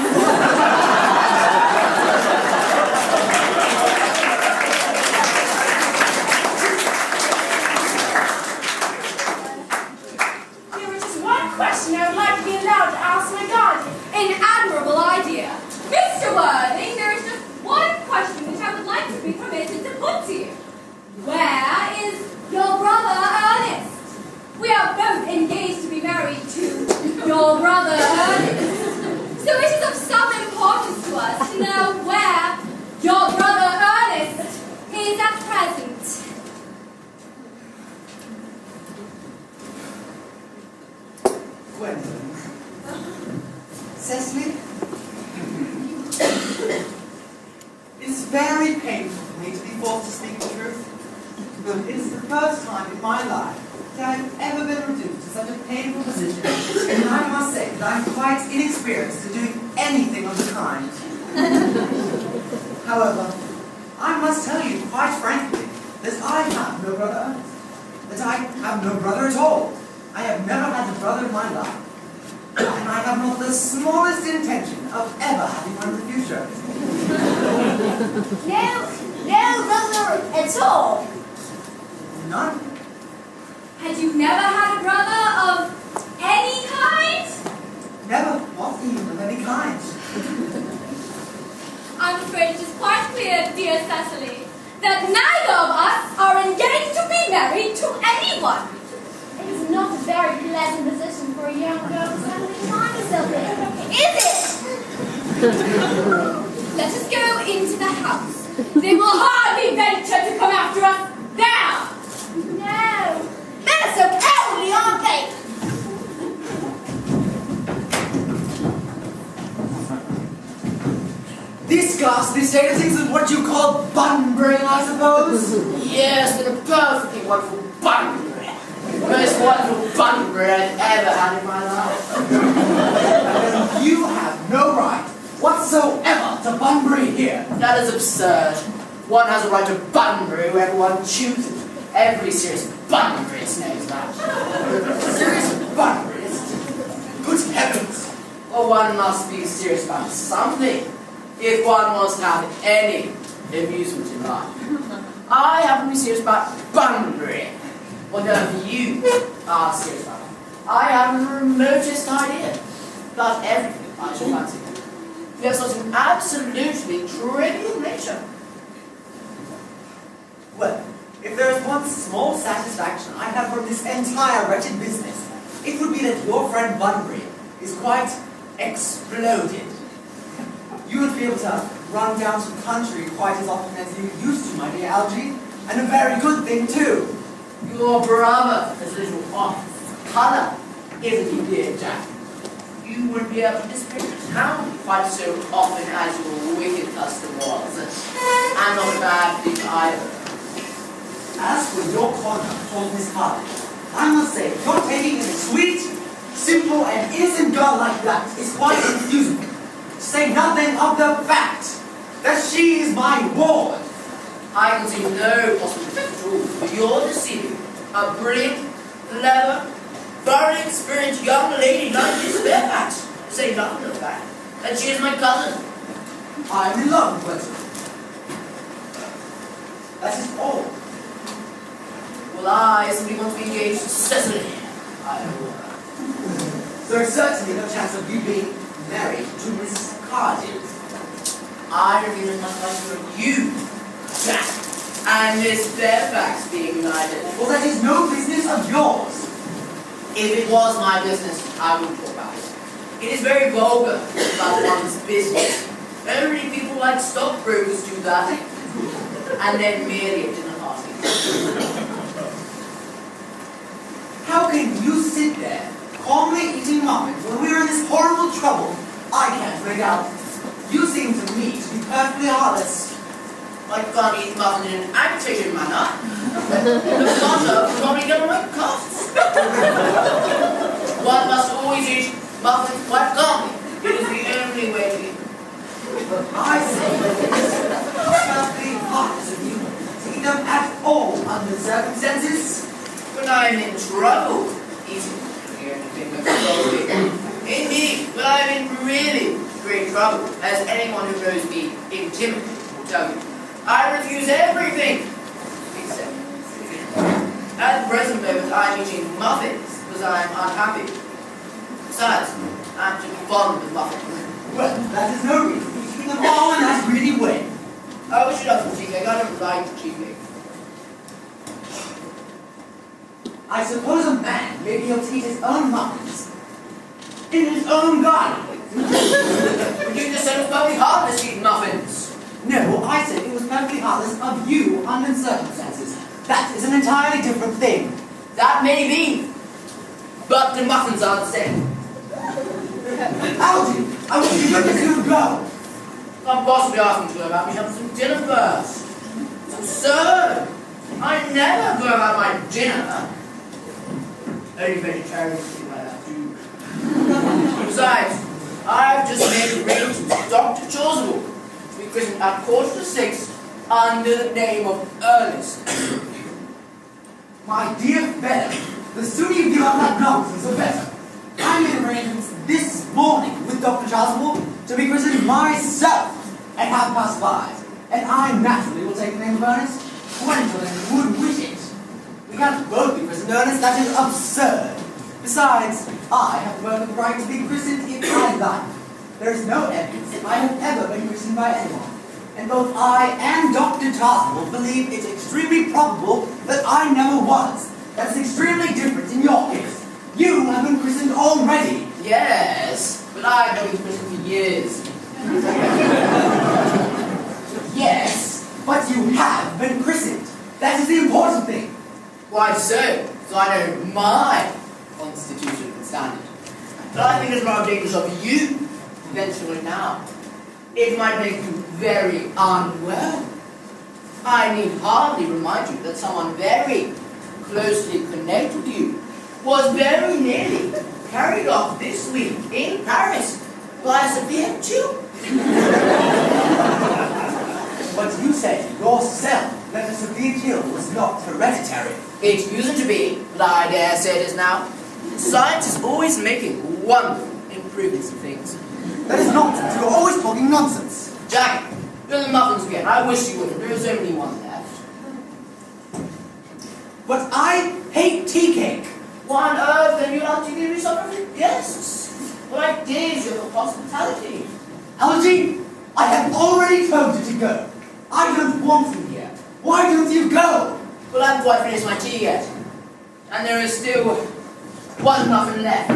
There is just one question I would like to be allowed to ask my guardian. An admirable idea. Mr. Worthing, there is just one question which I would like to be permitted to put to you. Where is your brother Ernest? We are both engaged to be married to your brother Ernest. So it is of some importance to us to know where your brother Ernest is at present. Gwendolyn. Cecily? It's very painful for me to be forced to speak the truth. But it is the first time in my life that I've ever been reduced to such a painful position, and I must say that I'm quite inexperienced in doing anything of the kind. However, I must tell you quite frankly that I have no brother Ernest. That I have no brother at all. I have never had a brother in my life. And I have not the smallest intention of ever having one in the future. No brother at all. None. Had you never had a brother of any kind? Never, not even of any kind. I'm afraid it is quite clear, dear Cecily, that neither of us are engaged to be married to anyone. It is not a very pleasant position for a young girl to suddenly find herself in, is it? Let us go into the house. They will hardly venture to come after us there. No, they're so cowardly, aren't they? This ghastly state of things is what you call bun-brain, I suppose? Yes, been a perfectly wonderful bun. Most wonderful bun I've ever had in my life. You have no right whatsoever to Bunbury here. That is absurd. One has a right to Bunbury wherever one chooses. Every serious Bunburyist knows that. Serious Bunburyist? Good heavens! Well, one must be serious about something if one wants to have any amusement in life. I happen to be serious about Bunbury. Well, none of you are serious about it. I haven't the remotest idea about everything, I should fancy. You have such an absolutely trivial nature. Well, if there is one small satisfaction I have from this entire wretched business, it would be that your friend Bunbury is quite exploded. You would be able to run down to the country quite as often as you used to, my dear Algie, and a very good thing too. Your brother is a little off colour, isn't he, dear Jack? You wouldn't be able to disappear from town quite so often as your wicked custom was. And not a bad thing either. As for your conduct towards Miss Carter, I must say, you're taking it a sweet, simple and innocent girl like that is quite confusing. To say nothing of the fact that she is my ward. I can see no possible effect at all, but you're deceiving a brilliant, clever, very experienced young lady like Miss Fairfax. To say nothing of the fact that she is my cousin. I'm in love with her. That is all. Well, I simply want to be engaged to Cecily. I adore her. There's certainly no chance of you being married to Mrs. Cardew. I reveal my love for you, Jack, and Miss Fairfax being united. Well, that is no business of yours. If it was my business, I wouldn't talk about it. It is very vulgar about one's business. Only people like stockbrokers do that, and then merely at dinner parties. How can you sit there, calmly eating muffins when we're in this horrible trouble? I can't make out. You seem to me to be perfectly heartless. I can't eat muffins in an agitated manner. The flutter will probably get on my cuffs. One must always eat muffins quite calmly. It is the only way to eat them. But I say that it's perfectly heartless of you to eat them at all under the circumstances. When I am in trouble, eating anything that's slowly. Indeed, when I am in really great trouble, as anyone who knows me intimately will tell you, I refuse everything except food. At the present moment, I am eating muffins because I am unhappy. Besides, I'm too fond of muffins. Well, that is no reason for eating them all in that greedy way. I wish you love the cheesecake. I don't like cheesecake. I suppose a man may be able to eat his own muffins in his own garden. But you just said it was probably heartless to eat muffins. No, I said it was perfectly heartless of you under circumstances. That is an entirely different thing. That may be, but the muffins are the same. Algy, I wish you goodness you would go. I'm possibly asking to go about me having some dinner first. It's absurd. I never go about my dinner. Only vegetarians do like that too. Besides, I've just made arrangements with Dr. Chasuble to be christened at 6:15 under the name of Earnest. My dear fellow, the sooner you give up that nonsense, the better. I made arrangements this morning with Dr. Chasuble to be christened myself at 5:30. And I naturally will take the name of Earnest. Gwendolyn would wish it. We can't both be christened Earnest, that is absurd. Besides, I have the right to be christened if I like. There is no evidence that I have ever been christened by anyone. And both I and Dr. Chasuble believe it's extremely probable that I never was. That's extremely different in your case. You have been christened already. Yes, but I've been christened for years. Yes, but you have been christened. That is the important thing. Why so? So I know my constitution and standard. But I think it's rather dangerous of you venturing now. It might make you very unwell. I need hardly remind you that someone very closely connected to you was very nearly carried off this week in Paris by a severe chill. But you said yourself that the severe chill was not hereditary. It used to be, but I dare say it is now. Science is always making wonderful improvements in things. That is nonsense. You're always talking nonsense. Jack, you're the muffins again. I wish you wouldn't. There's only one left. But I hate tea cake. Why on earth then you like to give me some of your guests? What I did is your hospitality. Algy, I have already told you to go. I don't want you here. Why don't you go? Well, I haven't quite finished my tea yet. And there is still one muffin left.